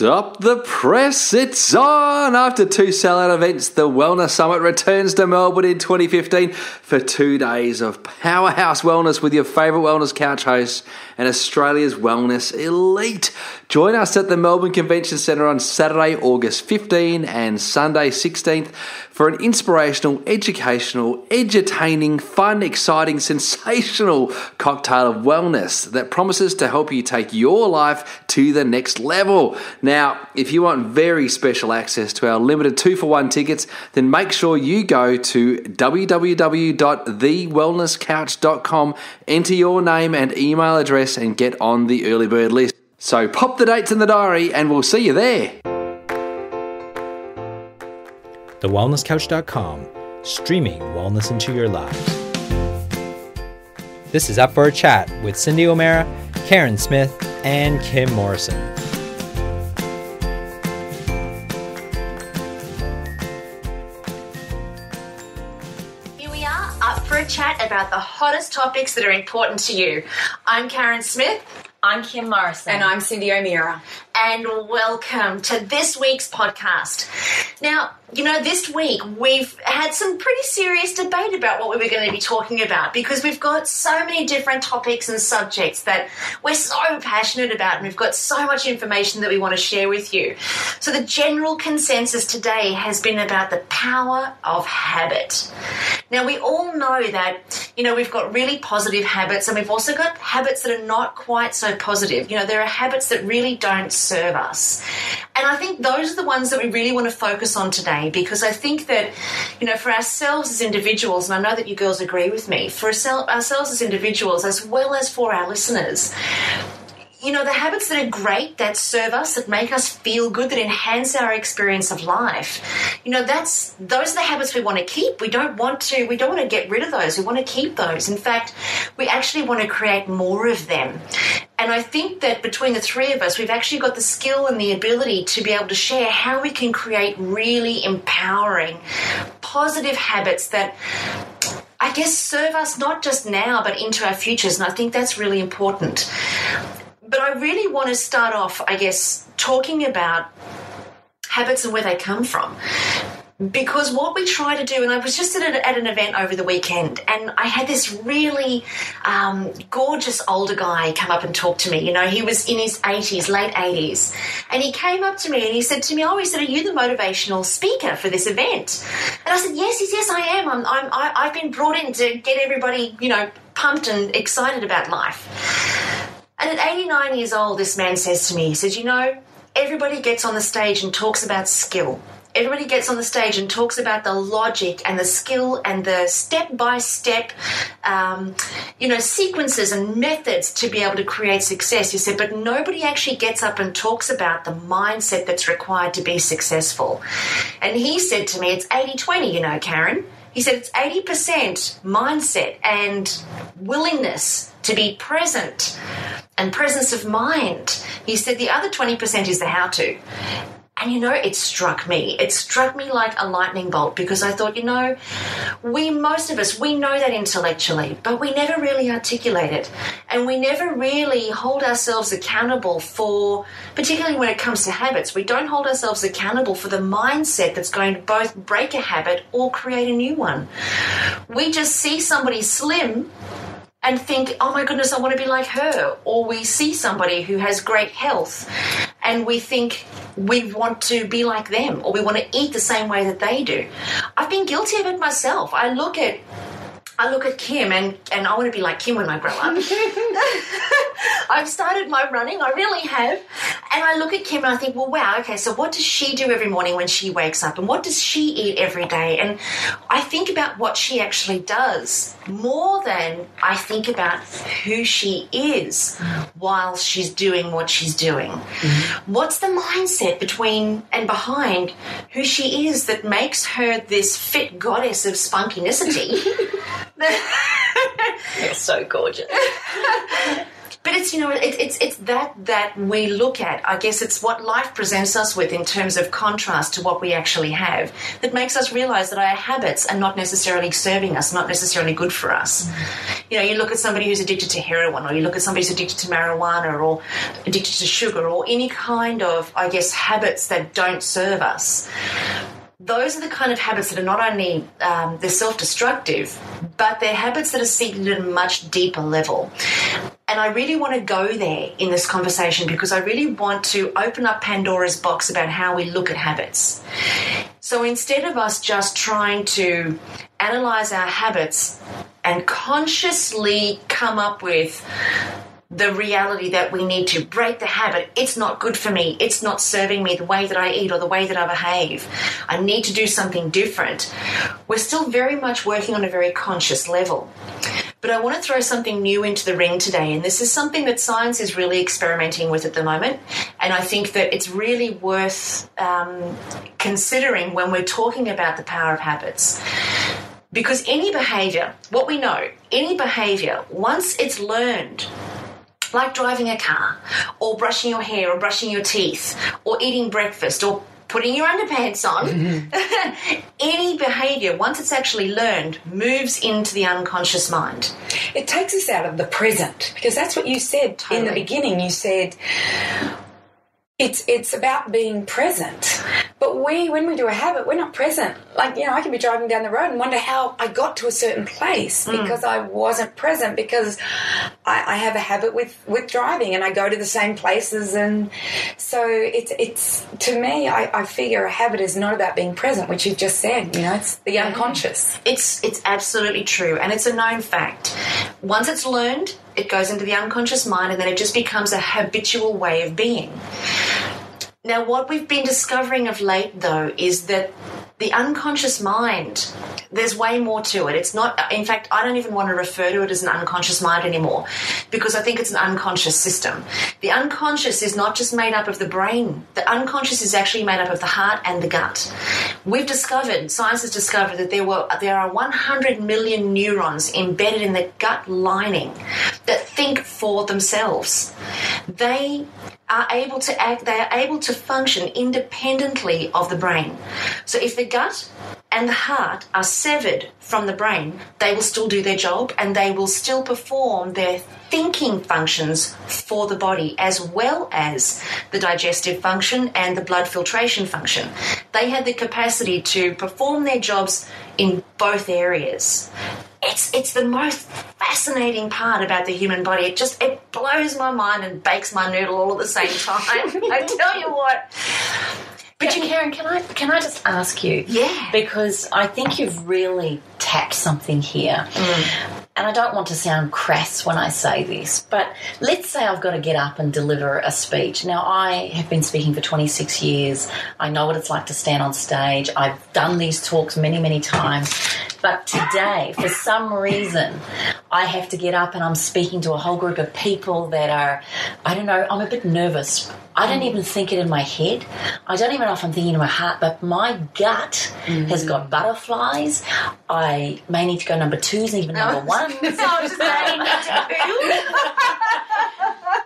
Stop the press, it's on! After two sellout events, the Wellness Summit returns to Melbourne in 2015 for 2 days of powerhouse wellness with your favourite wellness couch hosts and Australia's wellness elite. Join us at the Melbourne Convention Centre on Saturday, August 15 and Sunday 16th for an inspirational, educational, edutaining, fun, exciting, sensational cocktail of wellness that promises to help you take your life to the next level. Now, if you want very special access to our limited 2-for-1 tickets, then make sure you go to www.thewellnesscouch.com, enter your name and email address and get on the early bird list. So pop the dates in the diary and we'll see you there. TheWellnessCouch.com, streaming wellness into your lives. This is Up for a Chat with Cindy O'Mara, Karen Smith, and Kim Morrison. Here we are, up for a chat about the hottest topics that are important to you. I'm Karen Smith. I'm Kim Morrison. And I'm Cindy O'Meara. And welcome to this week's podcast. Now, you know, this week we've had some pretty serious debate about what we were going to be talking about because we've got so many different topics and subjects that we're so passionate about and we've got so much information that we want to share with you. So the general consensus today has been about the power of habit. Now, we all know that, you know, we've got really positive habits and we've also got habits that are not quite so positive. You know, there are habits that really don't serve us. And I think those are the ones that we really want to focus on today because I think that, you know, for ourselves as individuals, and I know that you girls agree with me, for ourselves as individuals as well as for our listeners, you know, the habits that are great, that serve us, that make us feel good, that enhance our experience of life, you know, those are the habits we want to keep. We don't want to get rid of those. We want to keep those. In fact, we actually want to create more of them. And I think that between the three of us, we've actually got the skill and the ability to be able to share how we can create really empowering, positive habits that I guess serve us not just now, but into our futures. And I think that's really important. But I really want to start off, I guess, talking about habits and where they come from. Because what we try to do, and I was just at an event over the weekend, and I had this really gorgeous older guy come up and talk to me. You know, he was in his 80s, late 80s. And he came up to me and he said to me, he said, are you the motivational speaker for this event? And I said, yes, I am. I've been brought in to get everybody, you know, pumped and excited about life. And at 89 years old, this man says to me, he says, you know, everybody gets on the stage and talks about skill. Everybody gets on the stage and talks about the logic and the skill and the step-by-step, you know, sequences and methods to be able to create success. He said, but nobody actually gets up and talks about the mindset that's required to be successful. And he said to me, it's 80-20, you know, Karen. He said it's 80% mindset and willingness to be present and presence of mind. He said the other 20% is the how-to. And, you know, it struck me. It struck me like a lightning bolt because I thought, you know, most of us, we know that intellectually, but we never really articulate it. And we never really hold ourselves accountable for, particularly when it comes to habits, we don't hold ourselves accountable for the mindset that's going to both break a habit or create a new one. We just see somebody slim and think, oh my goodness, I want to be like her. Or we see somebody who has great health and we think we want to be like them or we want to eat the same way that they do. I've been guilty of it myself. I look at Kim and I want to be like Kim when I grow up. I've started my running, I really have. And I look at Kim and I think, well, wow, okay, so what does she do every morning when she wakes up? And what does she eat every day? And I think about what she actually does more than I think about who she is while she's doing what she's doing. Mm-hmm. What's the mindset between and behind who she is that makes her this fit goddess of spunkinicity? You're so gorgeous. But it's, it's that we look at. I guess it's what life presents us with in terms of contrast to what we actually have that makes us realise that our habits are not necessarily serving us, not necessarily good for us. You look at somebody who's addicted to heroin, or you look at somebody who's addicted to marijuana or addicted to sugar, or any kind of, I guess, habits that don't serve us. Those are the kind of habits that are not only they're self-destructive, but they're habits that are seated at a much deeper level. And I really want to go there in this conversation because I really want to open up Pandora's box about how we look at habits. So instead of us just trying to analyse our habits and consciously come up with the reality that we need to break the habit, it's not good for me, it's not serving me the way that I eat or the way that I behave, I need to do something different. We're still very much working on a very conscious level. But I want to throw something new into the ring today, and this is something that science is really experimenting with at the moment, and I think that it's really worth considering when we're talking about the power of habits. Because any behaviour, what we know, any behaviour, once it's learned, like driving a car, or brushing your hair, or brushing your teeth, or eating breakfast, or putting your underpants on, any behaviour, once it's actually learned, moves into the unconscious mind. It takes us out of the present, because that's what you said in the beginning. You said it's about being present. But when we do a habit, we're not present. Like, I can be driving down the road and wonder how I got to a certain place because I wasn't present, because I have a habit with driving and I go to the same places. And so it's to me, I figure a habit is not about being present, which you've just said, it's the unconscious. It's absolutely true. And it's a known fact. Once it's learned, it goes into the unconscious mind, and then it just becomes a habitual way of being. Now, what we've been discovering of late, though, is that the unconscious mind, there's way more to it. It's not, in fact, I don't even want to refer to it as an unconscious mind anymore, because I think it's an unconscious system. The unconscious is not just made up of the brain. The unconscious is actually made up of the heart and the gut. We've discovered, science has discovered, that there are 100 million neurons embedded in the gut lining that think for themselves. They are able to act, they are able to function independently of the brain. So if the gut and the heart are severed from the brain, they will still do their job and they will still perform their thinking functions for the body, as well as the digestive function and the blood filtration function. They have the capacity to perform their jobs in both areas. It's the most fascinating part about the human body. It blows my mind and bakes my noodle all at the same time. I tell you what. But Karen, can I just ask you? Yeah. Because I think you've really tapped something here. And I don't want to sound crass when I say this, but let's say I've got to get up and deliver a speech. Now, I have been speaking for 26 years. I know what it's like to stand on stage. I've done these talks many, many times. But today, for some reason, I have to get up and I'm speaking to a whole group of people that are, I don't know, I'm a bit nervous. I don't even think it in my head. I don't even know if I'm thinking in my heart, but my gut has got butterflies. I may need to go number 2s, even number 1s.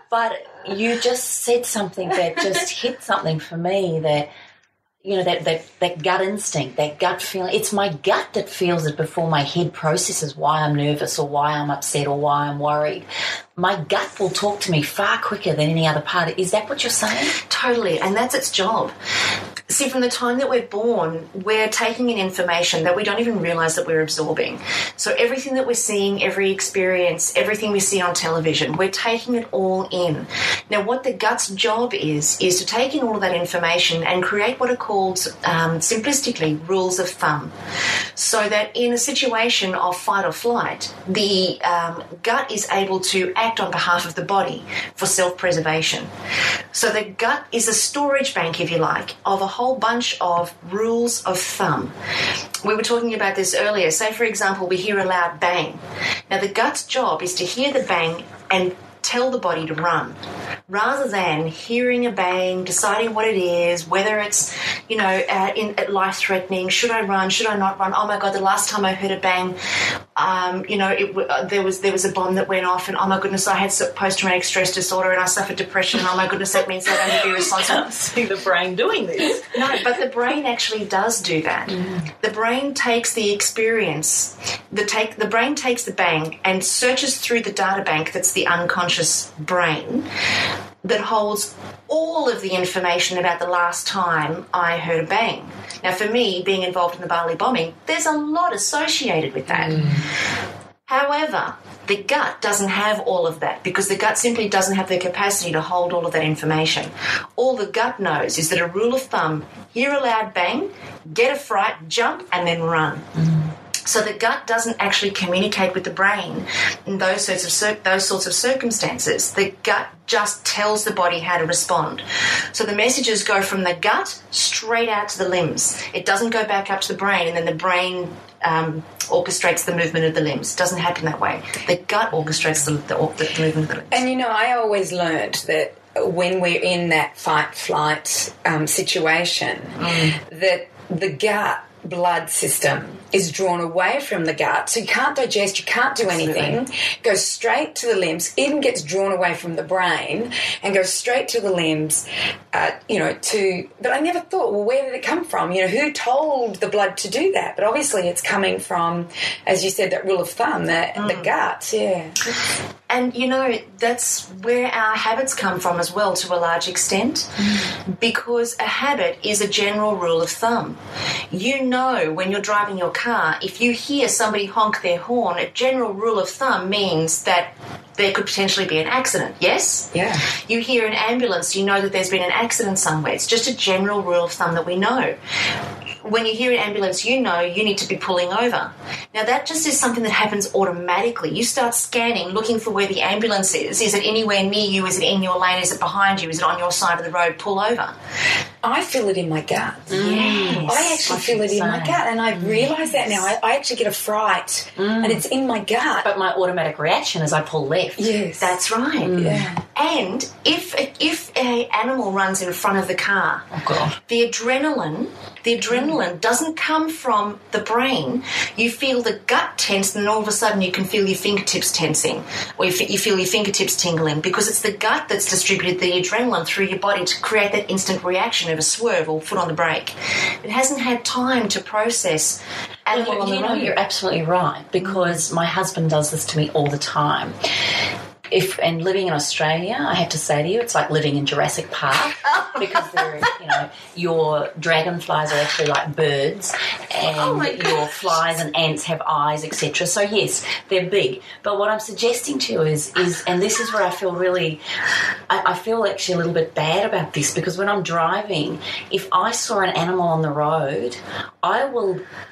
But you just said something that just hit something for me, that that gut instinct, that gut feeling. It's my gut that feels it before my head processes why I'm nervous or why I'm upset or why I'm worried. My gut will talk to me far quicker than any other part. Is that what you're saying? Totally, and that's its job. See, from the time that we're born, we're taking in information that we don't even realise that we're absorbing. So everything that we're seeing, every experience, everything we see on television, we're taking it all in. Now, what the gut's job is to take in all of that information and create what are called, simplistically, rules of thumb. So that in a situation of fight or flight, the gut is able to act on behalf of the body for self-preservation. So the gut is a storage bank, if you like, of a whole bunch of rules of thumb. We were talking about this earlier. Say, for example, we hear a loud bang. Now, the gut's job is to hear the bang and tell the body to run, rather than hearing a bang, deciding what it is, whether it's, life-threatening, should I run, should I not run, oh my God, the last time I heard a bang, there was a bomb that went off, and oh my goodness, I had post-traumatic stress disorder, and I suffered depression, and oh my goodness, that means I don't be responsible. I can't see the brain doing this. No, but the brain actually does do that. The brain takes the experience, the brain takes the bang and searches through the data bank that's the unconscious brain that holds all of the information about the last time I heard a bang. Now, for me, being involved in the Bali bombing, there's a lot associated with that. However, the gut doesn't have all of that because the gut simply doesn't have the capacity to hold all of that information. All the gut knows is that a rule of thumb, hear a loud bang, get a fright, jump, and then run. So the gut doesn't actually communicate with the brain in those sorts of circumstances. The gut just tells the body how to respond. So the messages go from the gut straight out to the limbs. It doesn't go back up to the brain, and then the brain orchestrates the movement of the limbs. It doesn't happen that way. The gut orchestrates the movement of the limbs. And, I always learned that when we're in that fight-flight situation, that the gut blood system is drawn away from the gut, so you can't digest, you can't do anything, goes straight to the limbs, even gets drawn away from the brain and goes straight to the limbs, but I never thought, well, where did it come from? Who told the blood to do that? But obviously it's coming from, as you said, that rule of thumb, the gut, yeah. And, that's where our habits come from as well, to a large extent, because a habit is a general rule of thumb. When you're driving your car, if you hear somebody honk their horn, a general rule of thumb means that there could potentially be an accident, yes? Yeah. You hear an ambulance, you know that there's been an accident somewhere. It's just a general rule of thumb that we know. When you hear an ambulance, you know you need to be pulling over. Now, that just is something that happens automatically. You start scanning, looking for where the ambulance is. Is it anywhere near you? Is it in your lane? Is it behind you? Is it on your side of the road? Pull over. I feel it in my gut. Yes. I actually feel it in my gut, and I realise that now. I actually get a fright, and it's in my gut. But my automatic reaction is I pull left. Yes. That's right. Yeah. And if an animal runs in front of the car, the adrenaline doesn't come from the brain. You feel the gut tense, and then all of a sudden you can feel your fingertips tensing, or you feel your fingertips tingling, because it's the gut that's distributed the adrenaline through your body to create that instant reaction of a swerve or foot on the brake. It hasn't had time to process animal on the road. You're absolutely right, because my husband does this to me all the time. And living in Australia, I have to say to you, it's like living in Jurassic Park, because your dragonflies are actually like birds, and your flies and ants have eyes, etc. So yes, they're big. But what I'm suggesting to you is, and this is where I feel I feel actually a little bit bad about this, because when I'm driving, if I saw an animal on the road,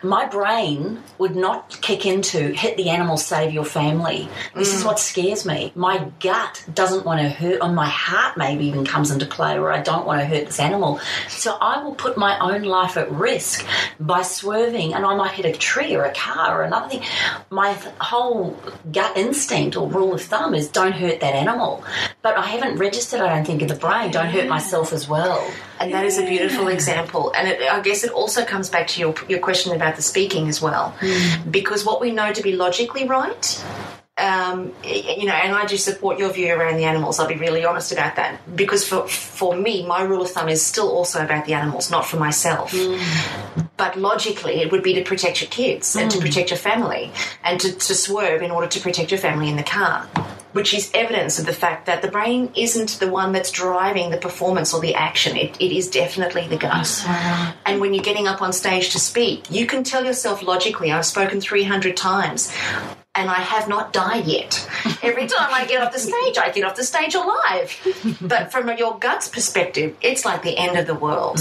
my brain would not kick into hit the animal, save your family. This is what scares me. My gut doesn't want to hurt, or my heart maybe even comes into play, where I don't want to hurt this animal. So I will put my own life at risk by swerving, and I might hit a tree or a car or another thing. My whole gut instinct or rule of thumb is don't hurt that animal. But I haven't registered, I don't think, in the brain, don't hurt myself as well. And that is a beautiful example. And I guess it also comes back to your question about the speaking as well. Because what we know to be logically right, and I do support your view around the animals. I'll be really honest about that. Because for me, my rule of thumb is still also about the animals, not for myself. But logically, it would be to protect your kids and to protect your family, and to swerve in order to protect your family in the car, which is evidence of the fact that the brain isn't the one that's driving the performance or the action. It is definitely the gut. And when you're getting up on stage to speak, you can tell yourself logically, I've spoken 300 times, and I have not died yet. Every time I get off the stage alive. But from your gut's perspective, it's like the end of the world.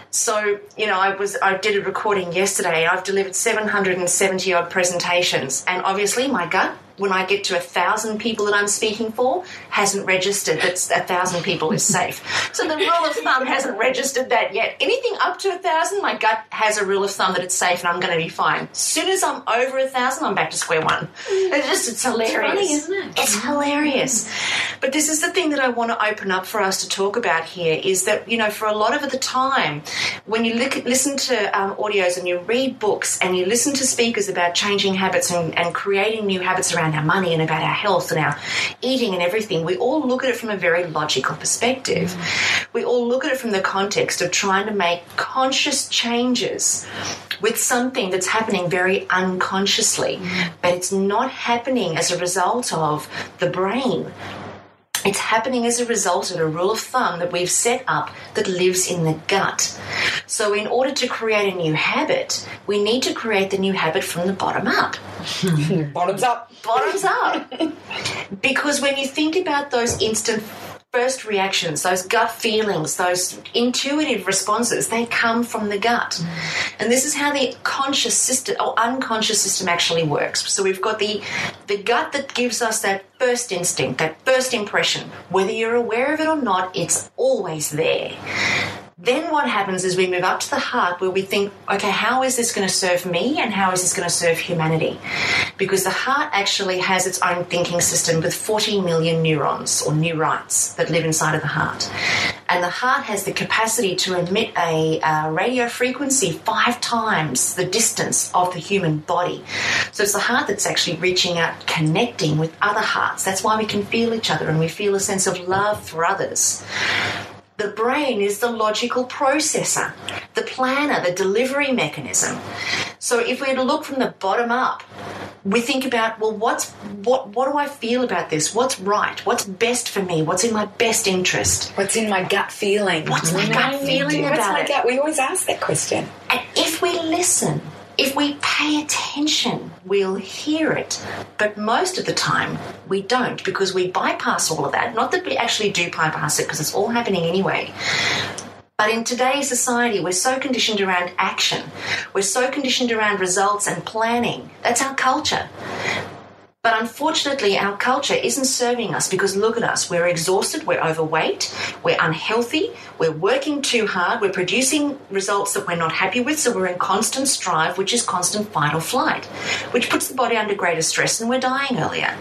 So, I did a recording yesterday. I've delivered 770-odd presentations, and obviously my gut when I get to 1,000 people that I'm speaking for, hasn't registered that 1,000 people is safe. So the rule of thumb hasn't registered that yet. Anything up to 1,000, my gut has a rule of thumb that it's safe and I'm going to be fine. As soon as I'm over 1,000, I'm back to square one. It's hilarious. It's funny, isn't it? It's hilarious. But this is the thing that I want to open up for us to talk about here is that, for a lot of the time, when you listen to audios and you read books and you listen to speakers about changing habits and creating new habits around our money and about our health and our eating and everything, we all look at it from a very logical perspective. We all look at it from the context of trying to make conscious changes with something that's happening very unconsciously, but it's not happening as a result of the brain. It's happening as a result of a rule of thumb that we've set up that lives in the gut. So in order to create a new habit, we need to create the new habit from the bottom up. Bottoms up. Bottoms up. Because when you think about those instant first reactions, those gut feelings, those intuitive responses, they come from the gut. And this is how the conscious system or unconscious system actually works. So we've got the gut that gives us that first instinct, that first impression. Whether you're aware of it or not, it's always there. Then what happens is we move up to the heart where we think, okay, how is this going to serve me and how is this going to serve humanity? Because the heart actually has its own thinking system with 40 million neurons or neurites that live inside of the heart. And the heart has the capacity to emit a radio frequency 5 times the distance of the human body. So it's the heart that's actually reaching out, connecting with other hearts. That's why we can feel each other and we feel a sense of love for others. The brain is the logical processor, the planner, the delivery mechanism. So if we were to look from the bottom up, we think about, well, what do I feel about this? What's right? What's best for me? What's in my best interest? What's in my gut feeling? What's my gut feeling What's about my it? gut? We always ask that question. And if we listen, if we pay attention, we'll hear it. But most of the time, we don't because we bypass all of that. Not that we actually do bypass it because it's all happening anyway. But in today's society, we're so conditioned around action. We're so conditioned around results and planning. That's our culture. But unfortunately, our culture isn't serving us because look at us. We're exhausted, we're overweight, we're unhealthy, we're working too hard, we're producing results that we're not happy with, so we're in constant strive, which is constant fight or flight, which puts the body under greater stress and we're dying earlier.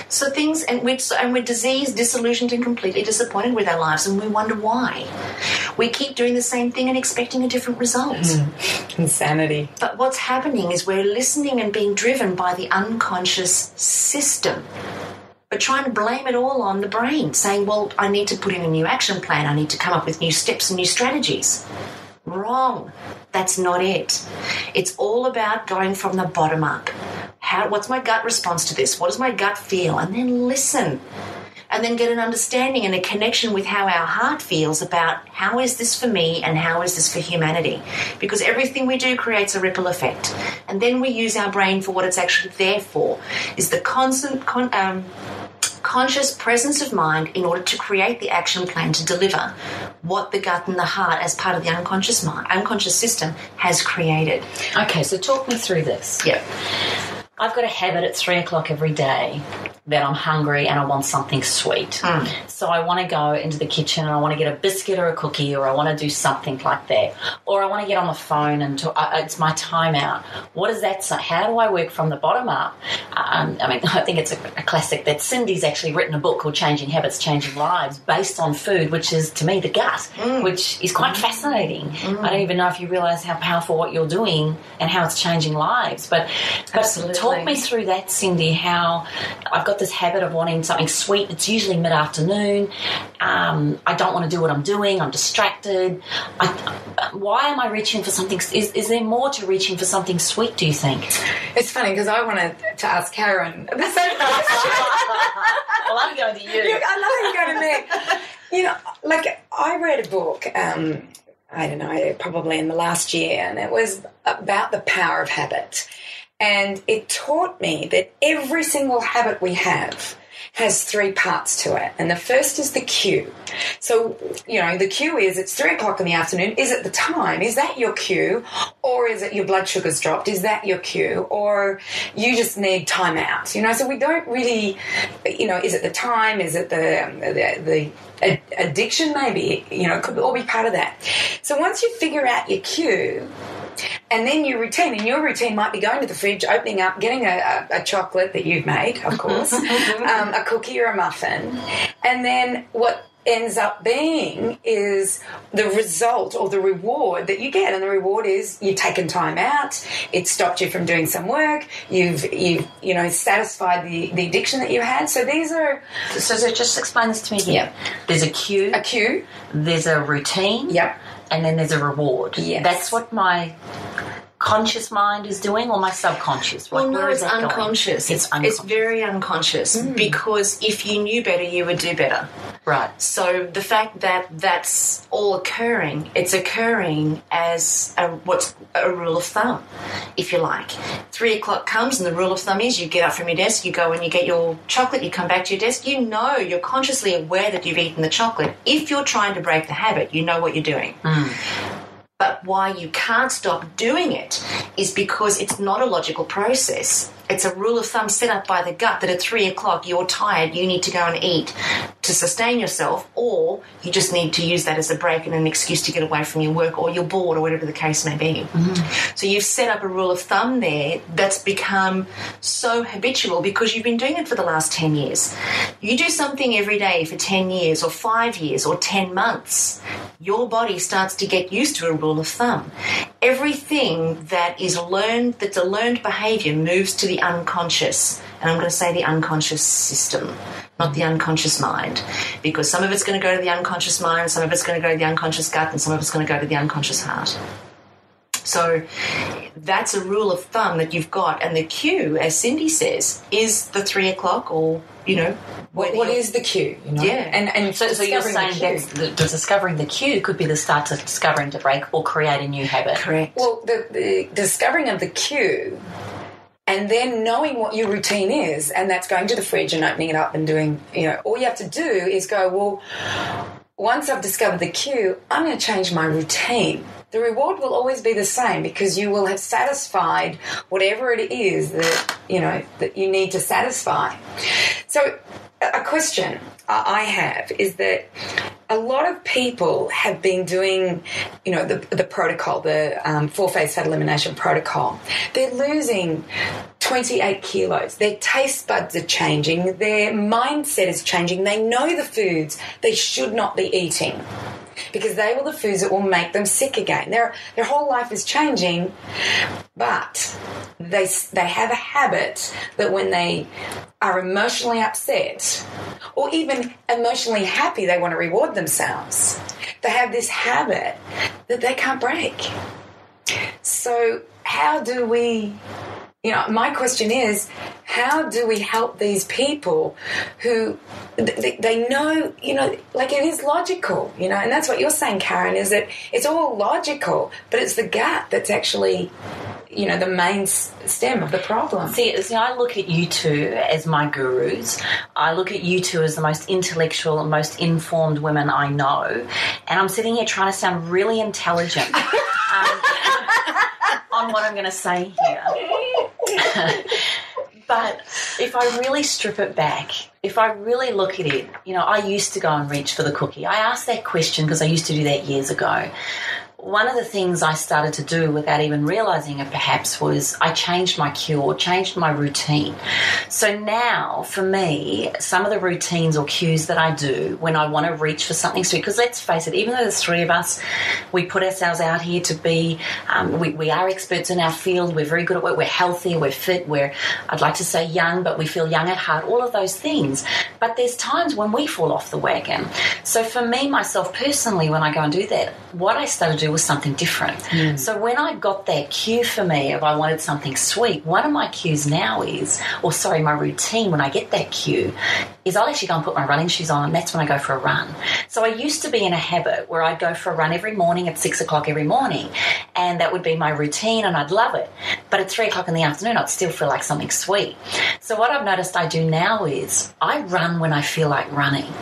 So things, and we're diseased, disillusioned and completely disappointed with our lives and we wonder why. We keep doing the same thing and expecting a different result. Insanity. But what's happening is we're listening and being driven by the unconscious system, but trying to blame it all on the brain, saying, well, I need to put in a new action plan, I need to come up with new steps and new strategies. Wrong. That's not it. It's all about going from the bottom up. What's my gut response to this? What does my gut feel? And then listen. And then get an understanding and a connection with how our heart feels about how is this for me and how is this for humanity. Because everything we do creates a ripple effect. And then we use our brain for what it's actually there for, is the constant conscious presence of mind in order to create the action plan to deliver what the gut and the heart as part of the unconscious system has created. Okay, so talk me through this. Yep. I've got a habit at 3 o'clock every day that I'm hungry and I want something sweet. So I want to go into the kitchen and I want to get a biscuit or a cookie or I want to do something like that. Or I want to get on the phone and it's my timeout. What does that say? How do I work from the bottom up? I think it's a classic that Cindy's actually written a book called Changing Habits, Changing Lives based on food, which is, to me, the gut, which is quite fascinating. I don't even know if you realise how powerful what you're doing and how it's changing lives. But talk me through that, Cindy, how I've got this habit of wanting something sweet. It's usually mid-afternoon. I don't want to do what I'm doing. I'm distracted. Why am I reaching for something? Is there more to reaching for something sweet, do you think? It's funny because I wanted to ask Karen the same question. Well, I'm going to you. I know you're going to me. You know, like I read a book, I don't know, probably in the last year, and it was about the power of habit. And it taught me that every single habit we have has 3 parts to it. And the first is the cue. So, the cue is it's 3 o'clock in the afternoon. Is it the time? Is that your cue? Or is it your blood sugar's dropped? Is that your cue? Or you just need time out? So we don't really, is it the time? Is it the addiction maybe? It could all be part of that. So once you figure out your cue, and then your routine, and your routine might be going to the fridge, opening up, getting a chocolate that you've made, of course, a cookie or a muffin, and then what ends up being is the result or the reward that you get. And the reward is you've taken time out, it's stopped you from doing some work, you've satisfied the addiction that you had. So these are... So just explain this to me here. Yeah. There's a cue. A cue. There's a routine. Yep. And then there's a reward. Yes. That's what my conscious mind is doing, or my subconscious? Well, where no, is it's that unconscious. Going? It's very unconscious because if you knew better, you would do better. Right. So the fact that that's all occurring, it's occurring as what's a rule of thumb, if you like. 3 o'clock comes and the rule of thumb is you get up from your desk, you go and you get your chocolate, you come back to your desk, you're consciously aware that you've eaten the chocolate. If you're trying to break the habit, you know what you're doing. But why you can't stop doing it is because it's not a logical process. It's a rule of thumb set up by the gut that at 3 o'clock you're tired, you need to go and eat to sustain yourself, or you just need to use that as a break and an excuse to get away from your work, or you're bored, or whatever the case may be. So you've set up a rule of thumb there that's become so habitual because you've been doing it for the last 10 years. You do something every day for 10 years or 5 years or 10 months, your body starts to get used to a rule of thumb. Everything that is learned, that's a learned behaviour, moves to the unconscious, and I'm going to say the unconscious system, not the unconscious mind, because some of it's going to go to the unconscious mind, some of it's going to go to the unconscious gut, and some of it's going to go to the unconscious heart. So that's a rule of thumb that you've got, and the cue, as Cindy says, is the 3 o'clock, or what is the cue? Yeah, and so you're saying that discovering the cue could be the start to discovering to break or create a new habit. Correct. Well, the discovering of the cue, and then knowing what your routine is, and that's going to the fridge and opening it up and doing, all you have to do is go, well, once I've discovered the cue, I'm going to change my routine. The reward will always be the same because you will have satisfied whatever it is that, that you need to satisfy. So a question I have is that a lot of people have been doing, the protocol, the 4-phase fat elimination protocol. They're losing 28 kilos. Their taste buds are changing. Their mindset is changing. They know the foods they should not be eating because they were the foods that will make them sick again. Their whole life is changing, but they have a habit that when they are emotionally upset or even emotionally happy, they want to reward themselves. They have this habit that they can't break. So how do we... my question is, how do we help these people who they know, like it is logical, and that's what you're saying, Karen, is that it's all logical, but it's the gut that's actually, the main stem of the problem. See, I look at you two as my gurus. I look at you two as the most intellectual and most informed women I know, and I'm sitting here trying to sound really intelligent on what I'm going to say here. But if I really strip it back, if I really look at it, I used to go and reach for the cookie. I asked that question because I used to do that years ago. One of the things I started to do without even realising it perhaps was I changed my cue or changed my routine. So now, for me, some of the routines or cues that I do when I want to reach for something sweet, because let's face it, even though there's 3 of us, we put ourselves out here to be, we are experts in our field, we're very good at work, we're healthy, we're fit, I'd like to say young, but we feel young at heart, all of those things. But there's times when we fall off the wagon. So for me, myself personally, when I go and do that, what I started to do was something different. So when I got that cue for me if I wanted something sweet, one of my cues now is, my routine when I get that cue is I'll actually go and put my running shoes on, and that's when I go for a run. So I used to be in a habit where I'd go for a run every morning at 6 o'clock every morning, and that would be my routine, and I'd love it. But at 3 o'clock in the afternoon, I'd still feel like something sweet. So what I've noticed I do now is I run when I feel like running.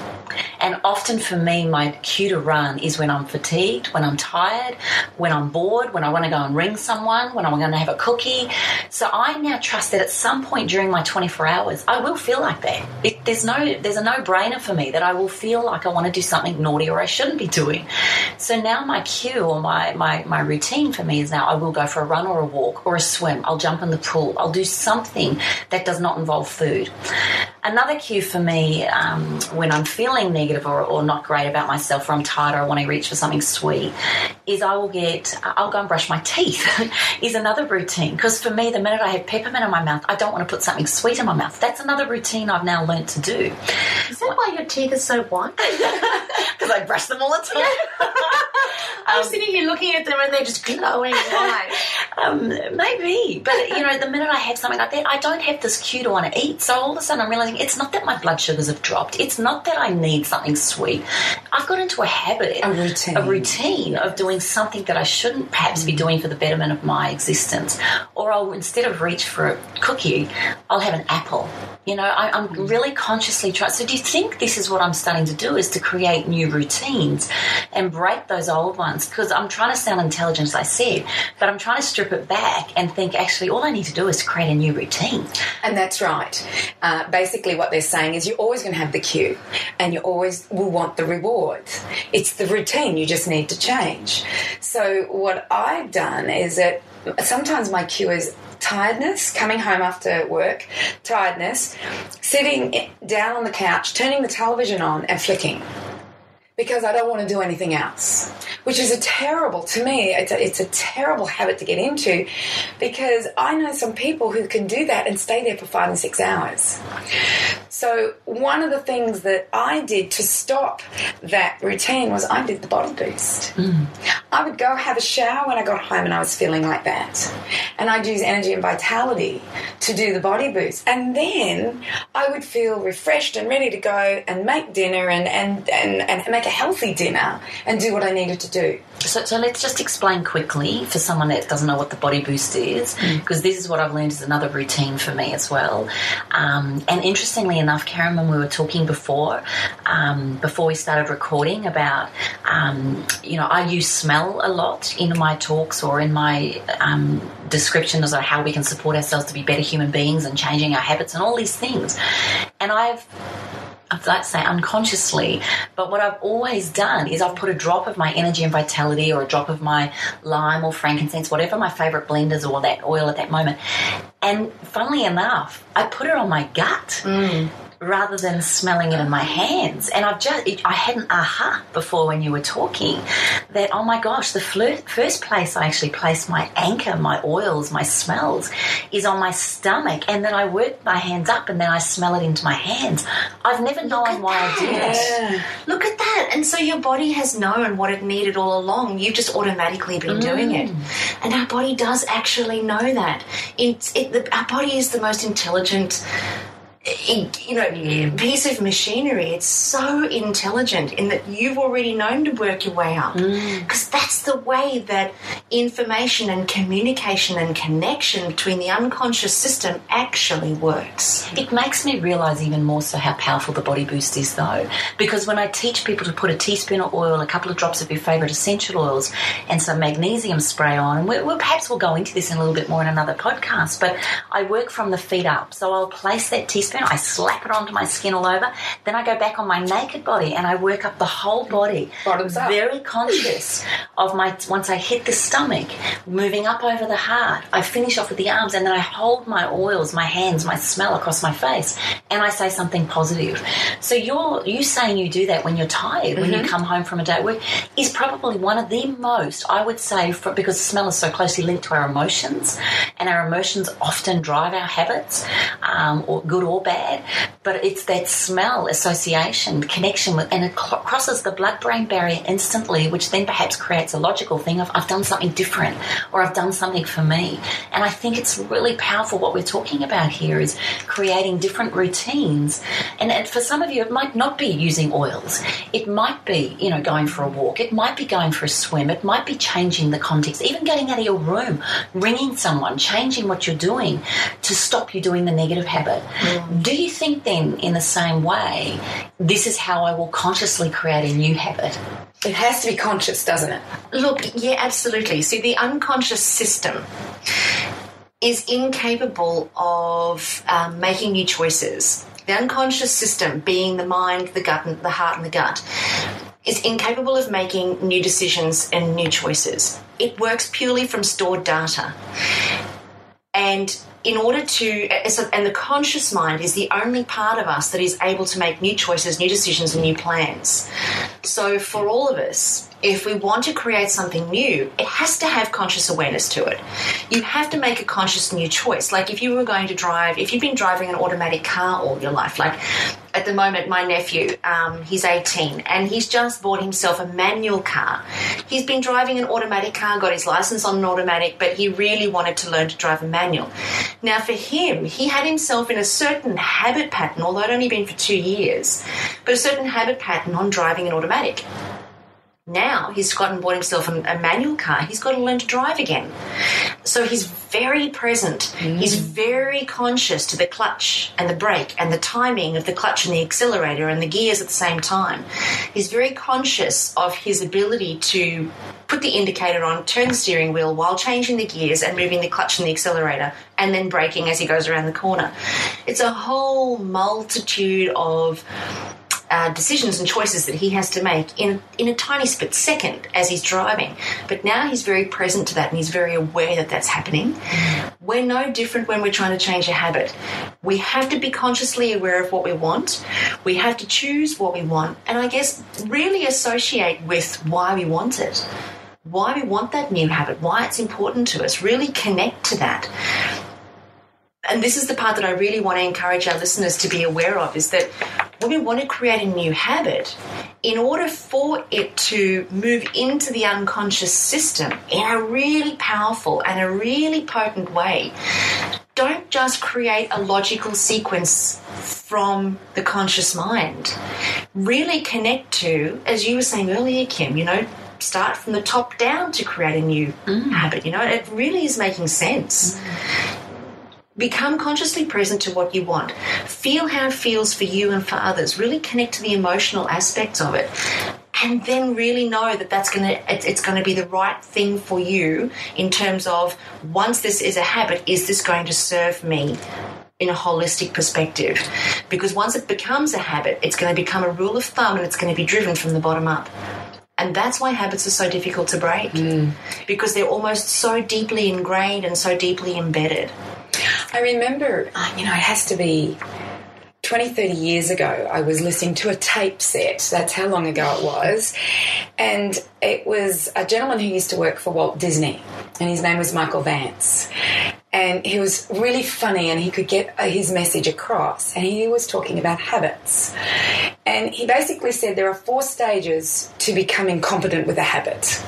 And often for me, my cue to run is when I'm fatigued, when I'm tired, when I'm bored, when I want to go and ring someone, when I'm going to have a cookie. So I now trust that at some point during my 24 hours, I will feel like that. There's a no-brainer for me that I will feel like I want to do something naughty or I shouldn't be doing. So now my cue or my routine for me is now I will go for a run or a walk or a swim. I'll jump in the pool. I'll do something that does not involve food. Another cue for me when I'm feeling negative or not great about myself, or I'm tired, or I want to reach for something sweet, is I'll go and brush my teeth is another routine. Because for me, the minute I have peppermint in my mouth, I don't want to put something sweet in my mouth. That's another routine I've now learnt to do. Is that why your teeth are so white? Because I brush them all the time. I'm sitting here looking at them and they're just glowing white. Maybe. But, the minute I have something like that, I don't have this cue to want to eat. So all of a sudden I'm realising it's not that my blood sugars have dropped. It's not that I need something sweet. I've got into a habit. A routine of doing something that I shouldn't perhaps be doing for the betterment of my existence. Or I'll, instead of reach for a cookie, I'll have an apple. I'm really consciously trying. So do you think this is what I'm starting to do, is to create new routines and break those old ones? Because I'm trying to sound intelligent, as I said, but I'm trying to strip it back and think, actually, all I need to do is to create a new routine. And that's right. Basically what they're saying is you're always going to have the cue and you always will want the reward. It's the routine you just need to change. So what I've done is that sometimes my cue is tiredness, coming home after work, tiredness, sitting down on the couch, turning the television on and flicking, because I don't want to do anything else, which is to me, it's a terrible habit to get into, because I know some people who can do that and stay there for 5 and 6 hours. So one of the things that I did to stop that routine was I did the body boost. I would go have a shower when I got home and I was feeling like that. And I'd use energy and vitality to do the body boost. And then I would feel refreshed and ready to go and make dinner and make a healthy dinner and do what I needed to do. So let's just explain quickly for someone that doesn't know what the body boost is, because this is what I've learned is another routine for me as well. And interestingly enough, Karen, when we were talking before we started recording about, I use smell a lot in my talks or in my descriptions of how we can support ourselves to be better human beings and changing our habits and all these things. And I'd like to say unconsciously, but what I've always done is I've put a drop of my energy and vitality or a drop of my lime or frankincense, whatever my favourite blenders or that oil at that moment. And funnily enough, I put it on my gut rather than smelling it in my hands. And I had an aha before when you were talking that, oh my gosh, the first place I actually place my anchor, my oils, my smells is on my stomach, and then I work my hands up and then I smell it into my hands. I've never known why I do that. Look at that. And so your body has known what it needed all along. You've just automatically been doing it. And our body does actually know that. Our body is the most intelligent piece of machinery. It's so intelligent in that you've already known to work your way up, because that's the way that information and communication and connection between the unconscious system actually works. It makes me realise even more so how powerful the body boost is, though, because when I teach people to put a teaspoon of oil, a couple of drops of your favourite essential oils and some magnesium spray on, and we'll go into this in a little bit more in another podcast, but I work from the feet up. So I'll place that teaspoon, I slap it onto my skin all over, then I go back on my naked body and I work up the whole body. Bottoms up. Very conscious of once I hit the stomach, moving up over the heart, I finish off with the arms, and then I hold my oils, my hands, my smell across my face, and I say something positive. So you saying you do that when you're tired, when you come home from a day at work, is probably one of the most, I would say, because smell is so closely linked to our emotions, and our emotions often drive our habits, or good or bad, but it's that smell, association, connection with, and it crosses the blood-brain barrier instantly, which then perhaps creates a logical thing of, I've done something different, or I've done something for me. And I think it's really powerful. What we're talking about here is creating different routines. And for some of you, it might not be using oils. It might be, going for a walk. It might be going for a swim. It might be changing the context, even getting out of your room, ringing someone, changing what you're doing to stop you doing the negative habit. Do you think then, in the same way, this is how I will consciously create a new habit? It has to be conscious, doesn't it? Look, yeah, absolutely. See, the unconscious system is incapable of making new choices. The unconscious system, being the mind, the gut, and the heart and the gut, is incapable of making new decisions and new choices. It works purely from stored data. And in order to, and the conscious mind is the only part of us that is able to make new choices, new decisions, and new plans. So for all of us, if we want to create something new, it has to have conscious awareness to it. You have to make a conscious new choice. Like if you were going to drive, if you've been driving an automatic car all your life, like at the moment, my nephew, he's 18, and he's just bought himself a manual car. He's been driving an automatic car, got his license on an automatic, but he really wanted to learn to drive a manual. Now, for him, he had himself in a certain habit pattern, although it had only been for 2 years, but a certain habit pattern on driving an automatic. Now he's bought himself a manual car. He's got to learn to drive again. So he's very present. He's very conscious to the clutch and the brake and the timing of the clutch and the accelerator and the gears at the same time. He's very conscious of his ability to put the indicator on, turn the steering wheel while changing the gears and moving the clutch and the accelerator, and then braking as he goes around the corner. It's a whole multitude of decisions and choices that he has to make in a tiny split second as he's driving. But now he's very present to that, and he's very aware that that's happening. We're no different when we're trying to change a habit. We have to be consciously aware of what we want. We have to choose what we want, and I guess really associate with why we want it, why we want that new habit, why it's important to us. Really connect to that. And this is the part that I really want to encourage our listeners to be aware of, is that when we want to create a new habit, in order for it to move into the unconscious system in a really powerful and a really potent way, don't just create a logical sequence from the conscious mind. Really connect to, as you were saying earlier, Kim, start from the top down to create a new habit. It really is making sense. Become consciously present to what you want. Feel how it feels for you and for others. Really connect to the emotional aspects of it. And then really know that it's going to be the right thing for you in terms of, once this is a habit, is this going to serve me in a holistic perspective? Because once it becomes a habit, it's going to become a rule of thumb, and it's going to be driven from the bottom up. And that's why habits are so difficult to break, because they're almost so deeply ingrained and so deeply embedded. I remember, it has to be 20, 30 years ago, I was listening to a tape set. That's how long ago it was. And it was a gentleman who used to work for Walt Disney, and his name was Michael Vance. And he was really funny, and he could get his message across. And he was talking about habits. And he basically said there are 4 stages to becoming competent with a habit.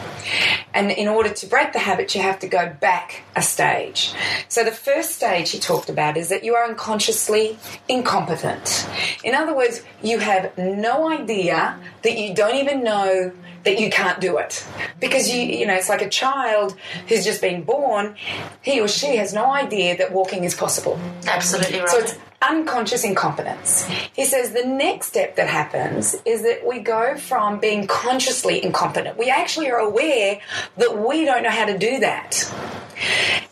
And in order to break the habit, you have to go back a stage. So the first stage he talked about is that you are unconsciously incompetent. In other words, you have no idea that you don't even know that you can't do it. Because, it's like a child who's just been born, he or she has no idea that walking is possible. Absolutely right. So it's unconscious incompetence. He says the next step that happens is that we go from being consciously incompetent. We actually are aware that we don't know how to do that.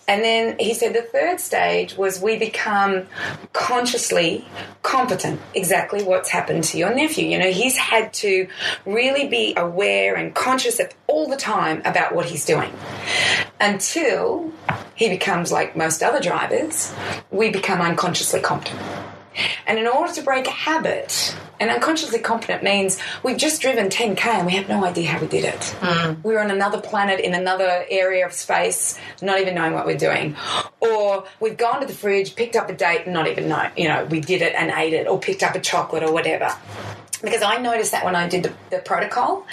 And then he said the third stage was we become consciously competent. Exactly what's happened to your nephew. He's had to really be aware and conscious all the time about what he's doing, until he becomes like most other drivers. We become unconsciously competent. And in order to break a habit, and unconsciously competent means we've just driven 10K and we have no idea how we did it. We're on another planet in another area of space, not even knowing what we're doing. Or we've gone to the fridge, picked up a date and not even know, we did it and ate it, or picked up a chocolate or whatever. Because I noticed that when I did the protocol,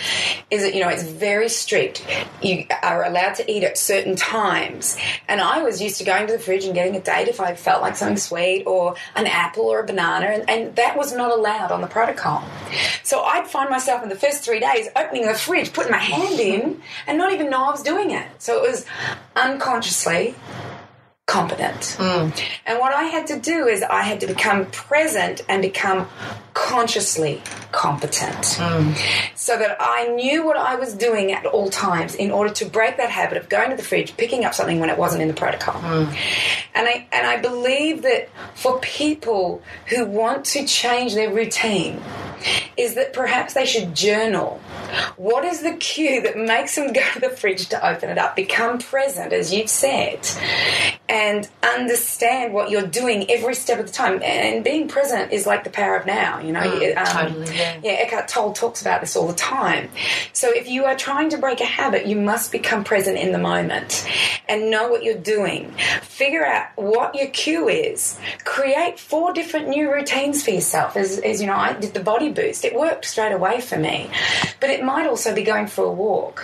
is that, it's very strict. You are allowed to eat at certain times. And I was used to going to the fridge and getting a date if I felt like something sweet, or an apple or a banana, and that was not allowed on the protocol. So I'd find myself in the first 3 days opening the fridge, putting my hand in, and not even know I was doing it. So it was unconsciously competent. And what I had to do is I had to become present and become consciously competent, so that I knew what I was doing at all times in order to break that habit of going to the fridge, picking up something when it wasn't in the protocol. And I believe that for people who want to change their routine, is that perhaps they should journal. What is the cue that makes them go to the fridge to open it up? Become present, as you've said, and understand what you're doing every step of the time. And being present is like the power of now, Totally, yeah, Eckhart Tolle talks about this all the time. So if you are trying to break a habit, you must become present in the moment and know what you're doing. Figure out what your cue is. Create 4 different new routines for yourself. As I did the body boost. It worked straight away for me. But it might also be going for a walk.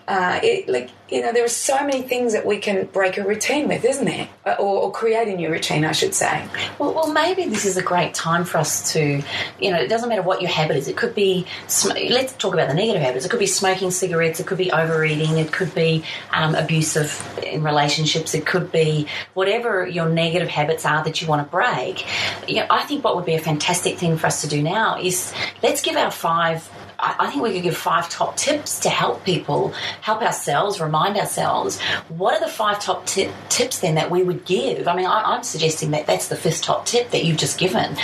There are so many things that we can break a routine with, isn't there? Or create a new routine, I should say. Well, maybe this is a great time for us to, it doesn't matter what your habit is. It could be, let's talk about the negative habits. It could be smoking cigarettes. It could be overeating. It could be abusive in relationships. It could be whatever your negative habits are that you want to break. I think what would be a fantastic thing for us to do now is let's give our 5... I think we could give 5 top tips to help people, help ourselves, remind ourselves. What are the 5 top tips then that we would give? I mean, I'm suggesting that that's the 5th top tip that you've just given.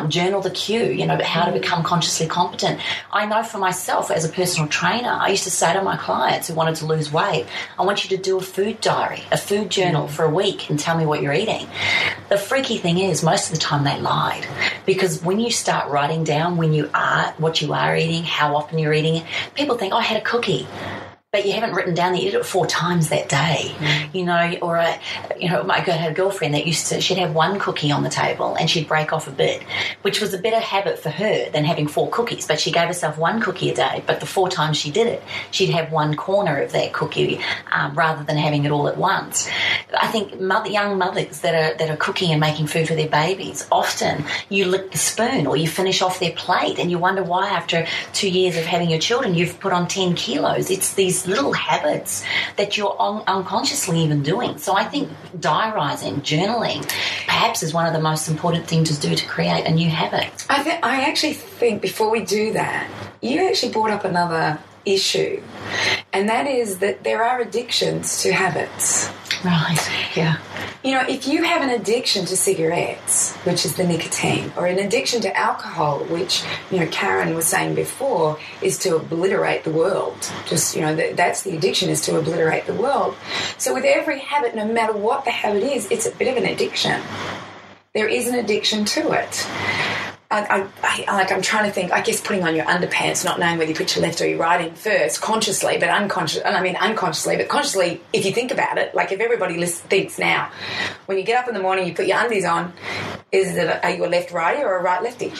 Journal the cue, how to become consciously competent. I know for myself as a personal trainer, I used to say to my clients who wanted to lose weight, I want you to do a food diary, a food journal for a week and tell me what you're eating. The freaky thing is most of the time they lied, because when you start writing down what you are eating, how often you're eating it, people think, I had a cookie. But you haven't written down that you did it 4 times that day, my girl had a girlfriend that she'd have 1 cookie on the table and she'd break off a bit, which was a better habit for her than having 4 cookies. But she gave herself 1 cookie a day, but the 4 times she did it, she'd have 1 corner of that cookie rather than having it all at once. I think young mothers that are cooking and making food for their babies, often you lick the spoon or you finish off their plate and you wonder why after 2 years of having your children you've put on 10 kilos. It's these little habits that you're unconsciously even doing. So I think diarising, journaling, perhaps is one of the most important things to do to create a new habit. I actually think before we do that, you actually brought up another issue, and that is that there are addictions to habits. Right, yeah. If you have an addiction to cigarettes, which is the nicotine, or an addiction to alcohol, which, Karen was saying before, is to obliterate the world. Just, that's the addiction, is to obliterate the world. So with every habit, no matter what the habit is, it's a bit of an addiction. There is an addiction to it. I'm trying to think, I guess putting on your underpants, not knowing whether you put your left or your right in first, consciously, but unconsciously, but consciously, if you think about it, like if everybody thinks now, when you get up in the morning, you put your undies on, are you a left righty or a right lefty?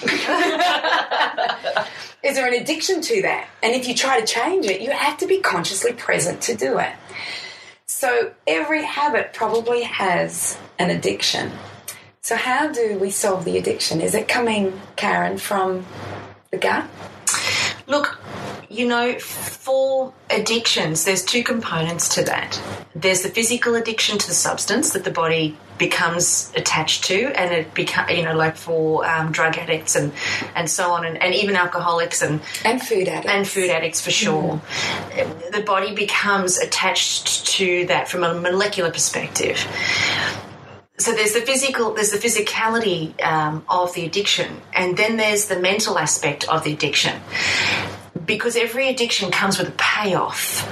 Is there an addiction to that? And if you try to change it, you have to be consciously present to do it. So every habit probably has an addiction. So how do we solve the addiction? Is it coming, Karen, from the gut? Look, for addictions, there's 2 components to that. There's the physical addiction to the substance that the body becomes attached to, and it like for drug addicts and so on, and even alcoholics and food addicts. And food addicts for sure. The body becomes attached to that from a molecular perspective. So there's the physicality of the addiction, and then there's the mental aspect of the addiction, because every addiction comes with a payoff.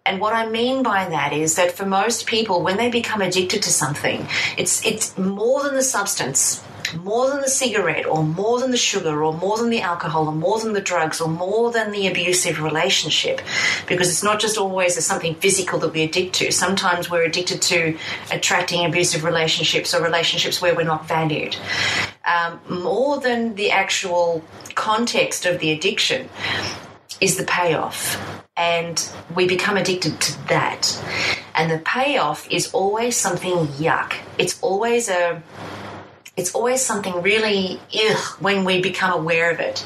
And what I mean by that is that for most people, when they become addicted to something, it's more than the substance. more than the cigarette or more than the sugar or more than the alcohol or more than the drugs or more than the abusive relationship, because it's not just always something physical that we addict to. Sometimes we're addicted to attracting abusive relationships or relationships where we're not valued. More than the actual context of the addiction is the payoff, and we become addicted to that. And the payoff is always something yuck. It's always something really when we become aware of it.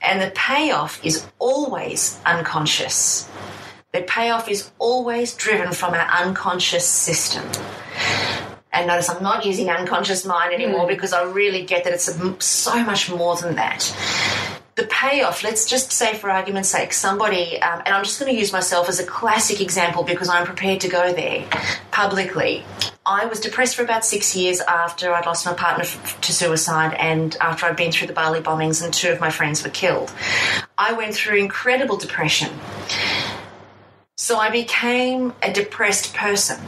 And the payoff is always unconscious. The payoff is always driven from our unconscious system. And notice I'm not using unconscious mind anymore because I really get that it's so much more than that. The payoff, let's just say for argument's sake, somebody, and I'm just going to use myself as a classic example because I'm prepared to go there publicly. I was depressed for about 6 years after I'd lost my partner to suicide and after I'd been through the Bali bombings and 2 of my friends were killed. I went through incredible depression. So I became a depressed person.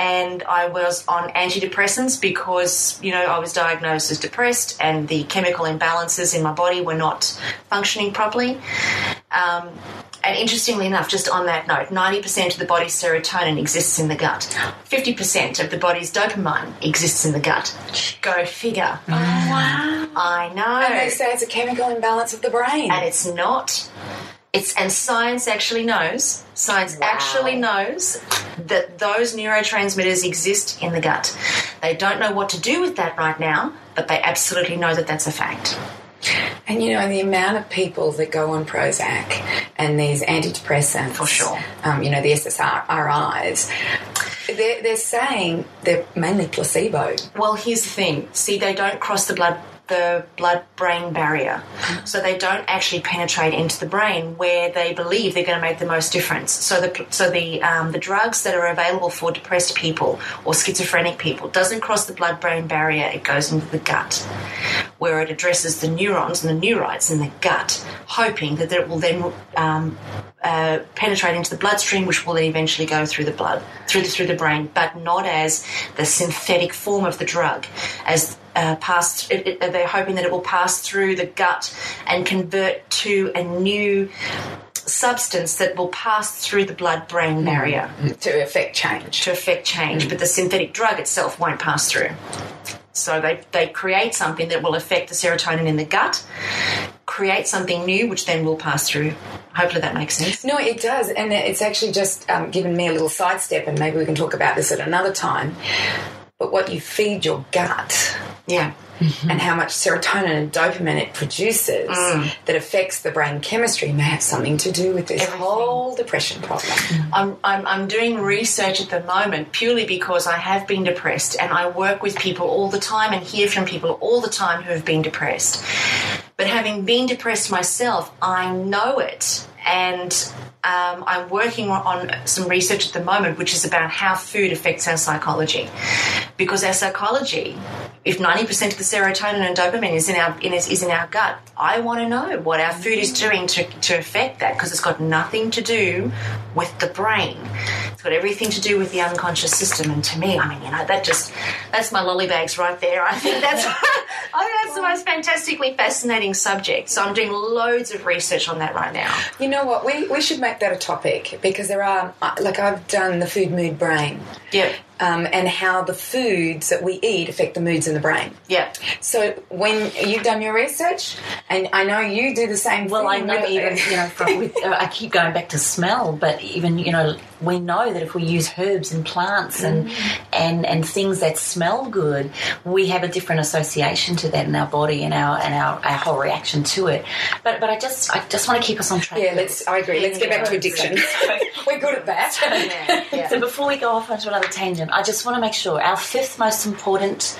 And I was on antidepressants because, I was diagnosed as depressed and the chemical imbalances in my body were not functioning properly. And interestingly enough, just on that note, 90% of the body's serotonin exists in the gut. 50% of the body's dopamine exists in the gut. Go figure. Oh, wow. I know. And they say it's a chemical imbalance of the brain. And it's not. And science actually knows. Actually knows that those neurotransmitters exist in the gut. They don't know what to do with that right now, but they absolutely know that that's a fact. And the amount of people that go on Prozac and these antidepressants, for sure, the SSRIs, they're saying they're mainly placebo. Well, here's the thing. See, they don't cross the blood-brain barrier. So they don't actually penetrate into the brain where they believe they're going to make the most difference. So the drugs that are available for depressed people or schizophrenic people doesn't cross the blood-brain barrier. It goes into the gut, where it addresses the neurons and the neurites in the gut, hoping that it will then penetrate into the bloodstream, which will then eventually go through the blood, through the brain, but not as the synthetic form of the drug, as they're hoping that it will pass through the gut and convert to a new substance that will pass through the blood-brain barrier. To affect change. But the synthetic drug itself won't pass through. So they create something that will affect the serotonin in the gut, create something new, which then will pass through. Hopefully that makes sense. No, it does. And it's actually just given me a little sidestep, and maybe we can talk about this at another time. But what you feed your gut, and how much serotonin and dopamine it produces that affects the brain chemistry may have something to do with this whole depression problem. I'm doing research at the moment purely because I have been depressed, and I work with people all the time and hear from people all the time who have been depressed. But having been depressed myself, I know it. And I'm working on some research at the moment which is about how food affects our psychology. Because our psychology, if 90% of the serotonin and dopamine is in our gut, I want to know what our food is doing to affect that, because it's got nothing to do with the brain. It's got everything to do with the unconscious system. And to me, that's my lollybags right there. I think that's the most fantastically fascinating subject. So I'm doing loads of research on that right now. You know what? We should make that a topic, because there are, I've done the food, mood, brain. Yeah. And how the foods that we eat affect the moods in the brain. Yeah. So when you've done your research, and I know you do the same thing. Well, I know I keep going back to smell, but even, we know that if we use herbs and plants and things that smell good, we have a different association to that in our body and our whole reaction to it. But I just want to keep us on track. Yeah, I agree. Let's get back to addiction. We're good at that. Yeah. So before we go off onto another tangent, I just want to make sure our fifth most important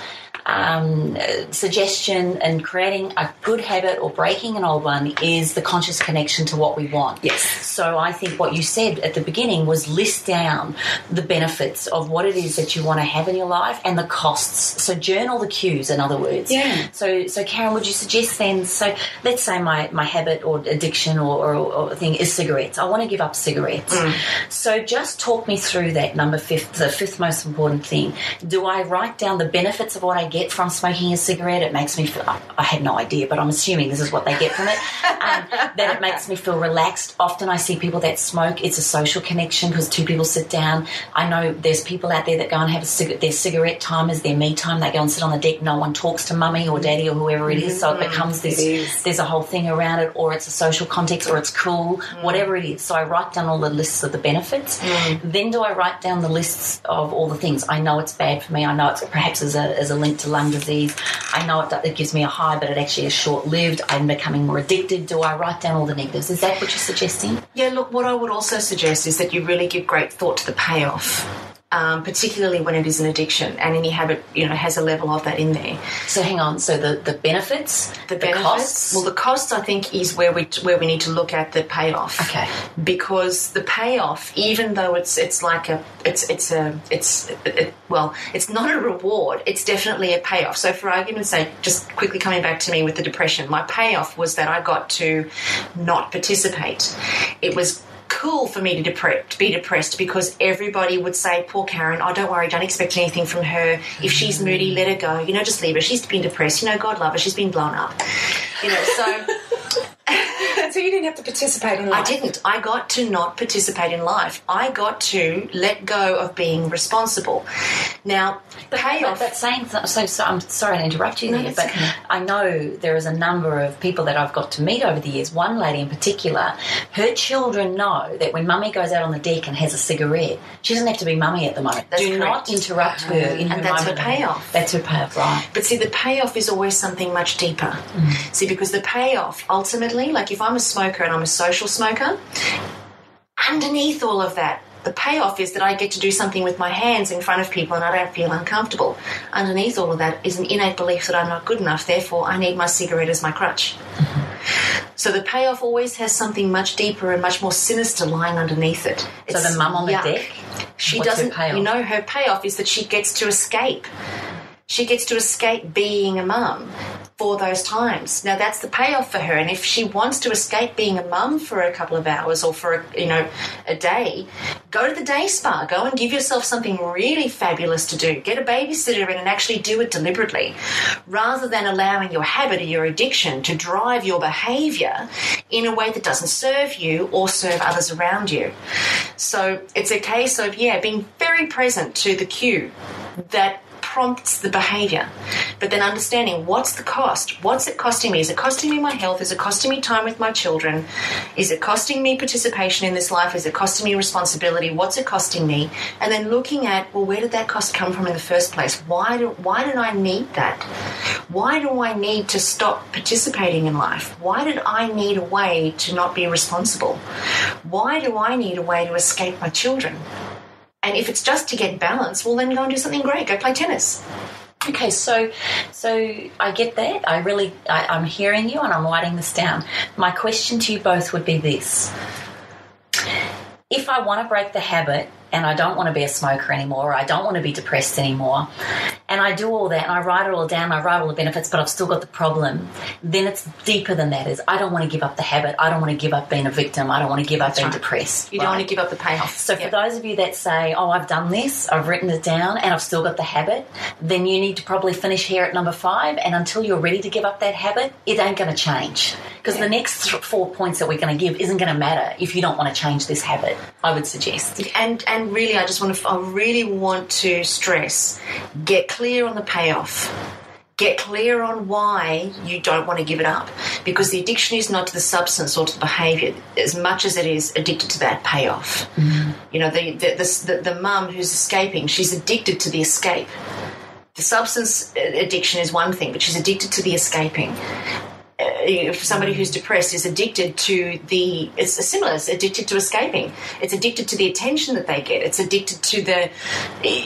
suggestion in creating a good habit or breaking an old one is the conscious connection to what we want. Yes. So I think what you said at the beginning was list down the benefits of what it is that you want to have in your life and the costs. So journal the cues, in other words. Yeah. So Karen, would you suggest then, so let's say my habit or addiction or thing is cigarettes. I want to give up cigarettes. So just talk me through that the fifth most important thing. Do I write down the benefits of what I get get from smoking a cigarette. It makes me feel, I had no idea, but I'm assuming this is what they get from it, that it makes me feel relaxed. Often I see people that smoke, it's a social connection because two people sit down. I know there's people out there that go and have their cigarette time is their me time. They go and sit on the deck. No one talks to mummy or daddy or whoever it is, so it becomes this, there's a whole thing around it, or it's a social context, or it's cool, whatever it is. So I write down all the lists of the benefits. Then do I write down the lists of all the things. I know it's bad for me. I know it's perhaps as a link to lung disease. I know it gives me a high, but it actually is short-lived. I'm becoming more addicted. Do I write down all the negatives? Is that what you're suggesting? Yeah, look, what I would also suggest is that you really give great thought to the payoff. Particularly when it is an addiction, and any habit, has a level of that in there. So hang on. So the benefits, the costs. Well, the costs I think is where we need to look at the payoff. Okay. Because the payoff, even though it's not a reward. It's definitely a payoff. So for argument's sake, just quickly coming back to me with the depression, my payoff was that I got to not participate. It was cool for me to be depressed because everybody would say, poor Karen, oh, don't worry, don't expect anything from her. If she's moody, let her go. Just leave her. She's been depressed. God love her. She's been blown up. So... So you didn't have to participate in life? I didn't. I got to not participate in life. I got to let go of being responsible. Now, But saying so I'm sorry to interrupt you there, but okay. I know there is a number of people that I've got to meet over the years. One lady in particular, her children know that when mummy goes out on the deck and has a cigarette, she doesn't have to be mummy at the moment. That's Do correct. not interrupt her in her and that's her moment. payoff. That's her payoff, right. But see, the payoff is always something much deeper. See, because the payoff, ultimately, like if I'm a smoker and I'm a social smoker, underneath all of that, the payoff is that I get to do something with my hands in front of people and I don't feel uncomfortable. Underneath all of that is an innate belief that I'm not good enough, therefore I need my cigarette as my crutch. So the payoff always has something much deeper and much more sinister lying underneath it. So the mum on the deck? She doesn't, her payoff? Her payoff is that she gets to escape. She gets to escape being a mum for those times. Now, that's the payoff for her. And if she wants to escape being a mum for a couple of hours or for, a day, go to the day spa. Go and give yourself something really fabulous to do. Get a babysitter in and actually do it deliberately, rather than allowing your habit or your addiction to drive your behaviour in a way that doesn't serve you or serve others around you. So it's a case of, being very present to the cue that prompts the behaviour, but then understanding what's the cost. What's it costing me? Is it costing me my health? Is it costing me time with my children? Is it costing me participation in this life? Is it costing me responsibility? What's it costing me? And then looking at, well, where did that cost come from in the first place? Why did I need that? Why do I need to stop participating in life? Why did I need a way to not be responsible? Why do I need a way to escape my children? And if it's just to get balance, well, then go and do something great. Go play tennis. Okay, so I get that. I'm hearing you and I'm writing this down. My question to you both would be this. If I want to break the habit and I don't want to be a smoker anymore, or I don't want to be depressed anymore, and I do all that and I write it all down, I write all the benefits, but I've still got the problem, then it's deeper than that. I don't want to give up the habit. I don't want to give up being a victim. I don't want to give up being depressed. You don't want to give up the payoff. So for those of you that say, oh, I've done this, I've written it down, and I've still got the habit, then you need to probably finish here at number 5, and until you're ready to give up that habit, it ain't going to change. Because the next 4 points that we're going to give isn't going to matter if you don't want to change this habit, I would suggest. And really, I really want to stress, get clear on the payoff. Get clear on why you don't want to give it up, because the addiction is not to the substance or to the behaviour as much as it is addicted to that payoff. The mum who's escaping, she's addicted to the escape. The substance addiction is one thing, but she's addicted to the escaping. If somebody who's depressed is addicted to it's similar, it's addicted to escaping. It's addicted to the attention that they get. It's addicted to the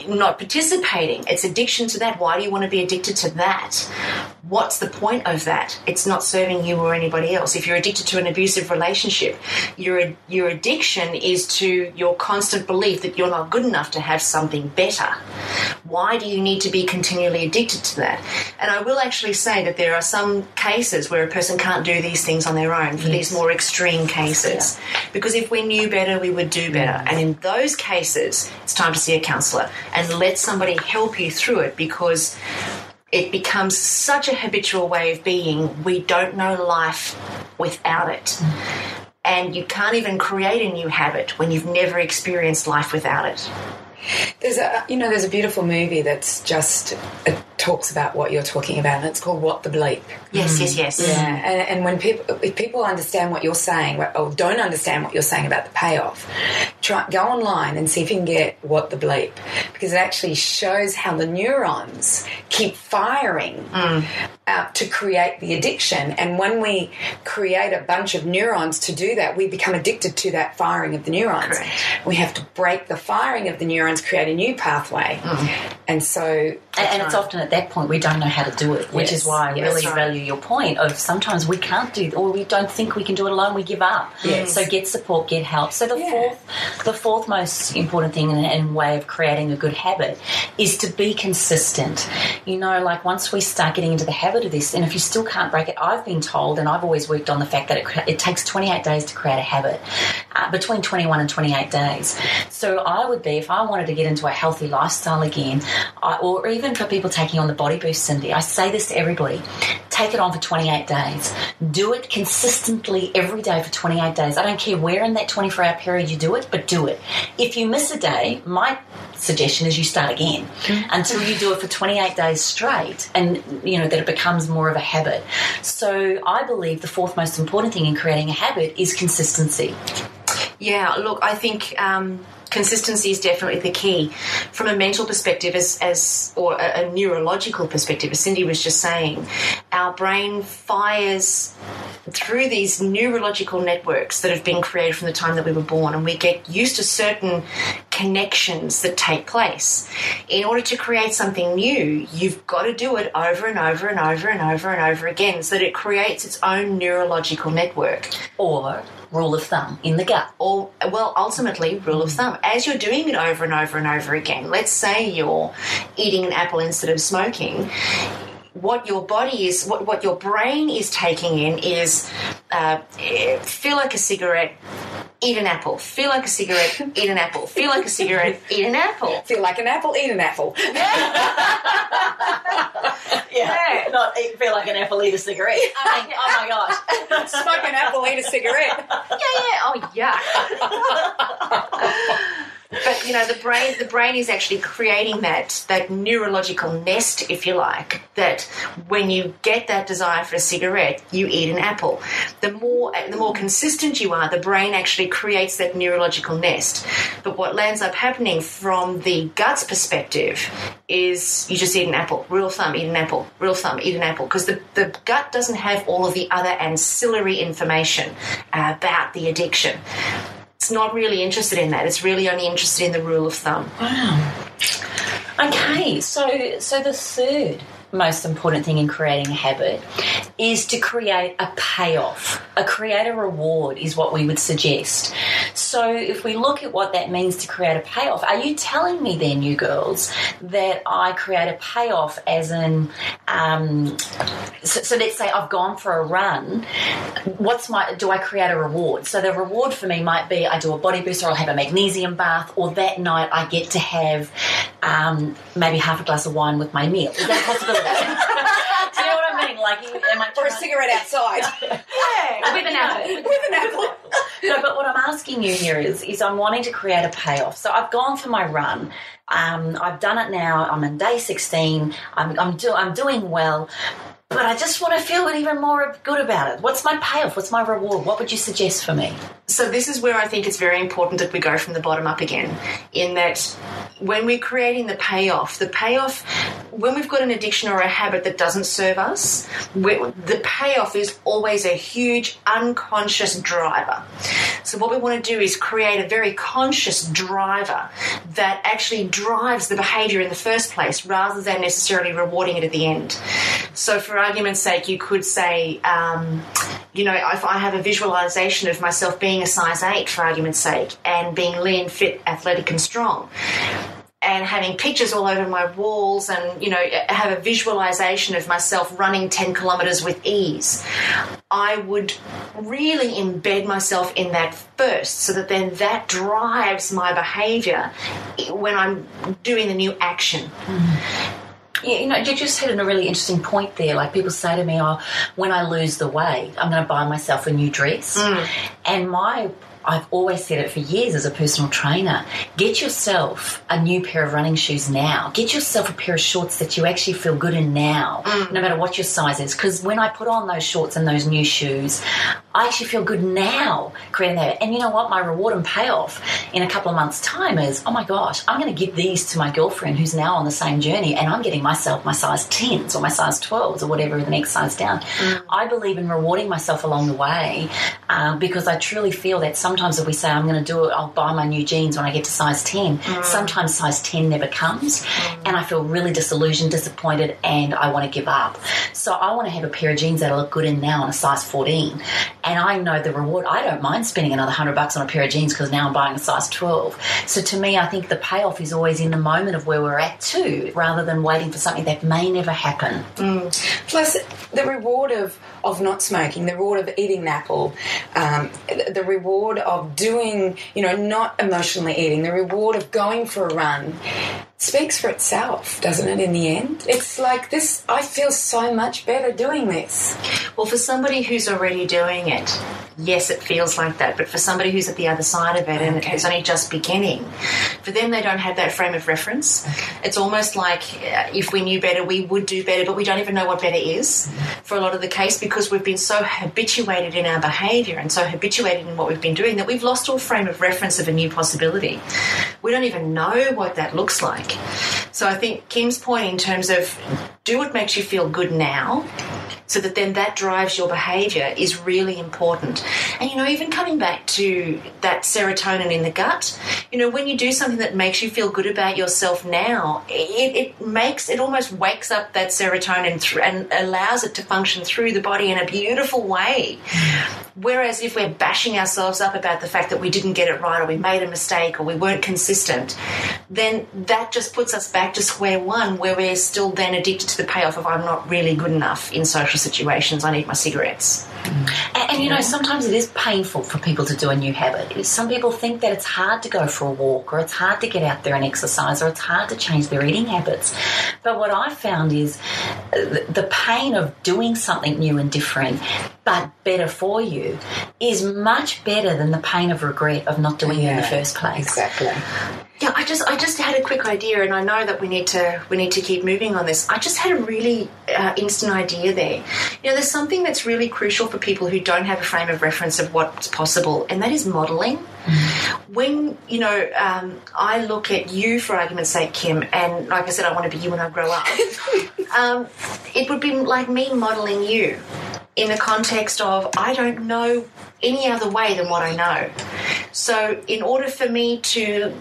not participating. It's addiction to that. Why do you want to be addicted to that? What's the point of that? It's not serving you or anybody else. If you're addicted to an abusive relationship, your addiction is to your constant belief that you're not good enough to have something better. Why do you need to be continually addicted to that? And I will actually say that there are some cases where a person can't do these things on their own, for these more extreme cases. Because if we knew better, we would do better. And in those cases, it's time to see a counsellor and let somebody help you through it, because it becomes such a habitual way of being, we don't know life without it. And you can't even create a new habit when you've never experienced life without it. There's a beautiful movie that's just it talks about what you're talking about, and it's called What the Bleep. Yes. Yeah, and when if people understand what you're saying or don't understand what you're saying about the payoff, go online and see if you can get What the Bleep, because it actually shows how the neurons keep firing to create the addiction. And when we create a bunch of neurons to do that, we become addicted to that firing of the neurons. Correct. We have to break the firing of the neurons, create a new pathway. And so... And it's often at that point we don't know how to do it, which is why I really value your point of sometimes we can't do, or we don't think we can do it alone, we give up. Yes. So get support, get help. So the fourth most important thing and way of creating a good habit is to be consistent. You know, like once we start getting into the habit of this, and if you still can't break it, I've been told, and I've always worked on the fact that it takes 28 days to create a habit, between 21 and 28 days. So I would be, if I wanted to get into a healthy lifestyle again, or even for people taking on the Body Boost, Cindy, I say this to everybody, take it on for 28 days. Do it consistently every day for 28 days. I don't care where in that 24-hour period you do it, but do it. If you miss a day, my suggestion is you start again until you do it for 28 days straight, and you know that it becomes more of a habit. So I believe the fourth most important thing in creating a habit is consistency. Yeah, look, I think consistency is definitely the key. From a mental perspective, or a neurological perspective, as Cindy was just saying, our brain fires through these neurological networks that have been created from the time that we were born, and we get used to certain connections that take place. In order to create something new, you've got to do it over and over and over and over and over again so that it creates its own neurological network. Or rule of thumb in the gut. Or, well, ultimately, rule of thumb. As you're doing it over and over and over again, let's say you're eating an apple instead of smoking, what your body is, what your brain is taking in is feel like a cigarette, eat an apple. Feel like a cigarette, eat an apple. Feel like a cigarette, eat an apple. Feel like an apple, eat an apple. Yeah. Not feel like an apple, eat a cigarette. I mean, oh my gosh. Smoke an apple, eat a cigarette. Yeah. Oh, yeah. But, you know, the brain is actually creating that neurological nest, if you like, that when you get that desire for a cigarette, you eat an apple. The more consistent you are, the brain actually creates that neurological nest. But what ends up happening from the gut's perspective is you just eat an apple. Rule of thumb, eat an apple. Rule of thumb, eat an apple. Because the gut doesn't have all of the other ancillary information about the addiction. It's not really interested in that. It's really only interested in the rule of thumb. Wow. Okay, so the third most important thing in creating a habit is to create a payoff. Create a reward is what we would suggest. So if we look at what that means to create a payoff, are you telling me then, you girls, that I create a payoff as in, so let's say I've gone for a run, do I create a reward? So the reward for me might be I do a body boost, or I'll have a magnesium bath, or that night I get to have maybe half a glass of wine with my meal. Is that a possibility? Do you know what I mean? Like, or a cigarette outside. Yeah, with an apple. With an apple. No, but what I'm asking you here is I'm wanting to create a payoff. So I've gone for my run. I've done it now. I'm on day 16. I'm doing well. But I just want to feel even more good about it. What's my payoff? What's my reward? What would you suggest for me? So this is where I think it's very important that we go from the bottom up again, in that when we're creating the payoff, when we've got an addiction or a habit that doesn't serve us, the payoff is always a huge unconscious driver. So what we want to do is create a very conscious driver that actually drives the behaviour in the first place rather than necessarily rewarding it at the end. So for argument's sake, you could say, if I have a visualisation of myself being a size 8, for argument's sake, and being lean, fit, athletic and strong, and having pictures all over my walls and, have a visualisation of myself running 10 kilometres with ease, I would really embed myself in that first so that then that drives my behaviour when I'm doing the new action. You know, you just hit a really interesting point there. Like, people say to me, oh, when I lose the weight, I'm going to buy myself a new dress. And I've always said it for years as a personal trainer, get yourself a new pair of running shoes now. Get yourself a pair of shorts that you actually feel good in now, no matter what your size is. Because when I put on those shorts and those new shoes, I actually feel good now creating that. And you know what? My reward and payoff in a couple of months' time is, oh my gosh, I'm going to give these to my girlfriend who's now on the same journey, and I'm getting myself my size 10s or my size 12s or whatever the next size down. I believe in rewarding myself along the way because I truly feel that sometimes if we say, I'm going to do it, I'll buy my new jeans when I get to size 10. Sometimes size 10 never comes, and I feel really disillusioned, disappointed, and I want to give up. So I want to have a pair of jeans that I look good in now on a size 14. And I know the reward. I don't mind spending another $100 on a pair of jeans because now I'm buying a size 12. So to me, I think the payoff is always in the moment of where we're at too, rather than waiting for something that may never happen. Plus, the reward of not smoking, the reward of eating an apple, the reward of doing, not emotionally eating, the reward of going for a run speaks for itself, doesn't it, in the end? It's like this, I feel so much better doing this. Well, for somebody who's already doing it, yes, it feels like that. But for somebody who's at the other side of it and it's only just beginning, for them, they don't have that frame of reference. It's almost like if we knew better, we would do better, but we don't even know what better is for a lot of the case because we've been so habituated in our behaviour and so habituated in what we've been doing that we've lost all frame of reference of a new possibility. We don't even know what that looks like. So I think Kim's point in terms of do what makes you feel good now so that then that drives your behaviour is really important. And, even coming back to that serotonin in the gut, when you do something that makes you feel good about yourself now, it almost wakes up that serotonin and allows it to function through the body in a beautiful way. Whereas if we're bashing ourselves up about the fact that we didn't get it right or we made a mistake or we weren't consistent, then that just puts us back to square one where we're still then addicted to the payoff of I'm not really good enough in social situations, I need my cigarettes. And sometimes it is painful for people to do a new habit. Some people think that it's hard to go for a walk or it's hard to get out there and exercise or it's hard to change their eating habits. But what I found is the pain of doing something new and different but better for you is much better than the pain of regret of not doing it in the first place. Exactly. Yeah, I just had a quick idea, and I know that we need to keep moving on this. I just had a really instant idea there. There's something that's really crucial for people who don't have a frame of reference of what's possible, and that is modelling. When, I look at you, for argument's sake, Kim, and like I said, I want to be you when I grow up, it would be like me modelling you in the context of I don't know any other way than what I know. So in order for me to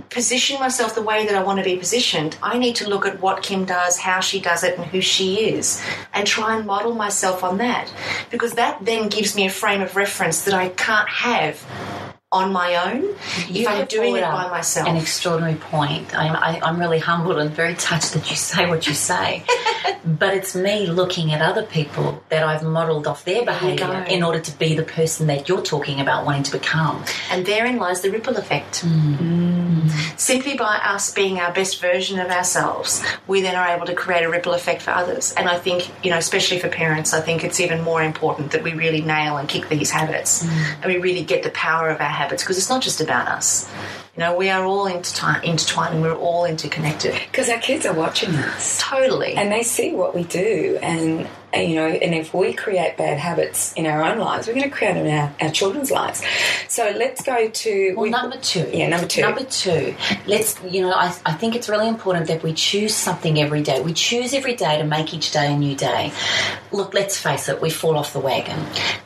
position myself the way that I want to be positioned, I need to look at what Kim does, how she does it, and who she is, and try and model myself on that, because that then gives me a frame of reference that I can't have on my own if I'm doing it by myself. An extraordinary point. I'm really humbled and very touched that you say what you say. But it's me looking at other people that I've modelled off their behaviour in order to be the person that you're talking about wanting to become. And therein lies the ripple effect. Simply by us being our best version of ourselves, we then are able to create a ripple effect for others. And I think, especially for parents, I think it's even more important that we really nail and kick these habits and we really get the power of our habits, because it's not just about us. We are all intertwined and we're all interconnected. Because our kids are watching us. Totally. And they see what we do. And if we create bad habits in our own lives, we're going to create them in our children's lives. So let's go to... number two. Yeah, number two. Number two. Let's, I think it's really important that we choose something every day. We choose every day to make each day a new day. Look, let's face it, we fall off the wagon.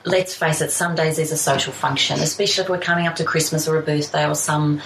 Let's face it, some days there's a social function, especially if we're coming up to Christmas or a birthday or some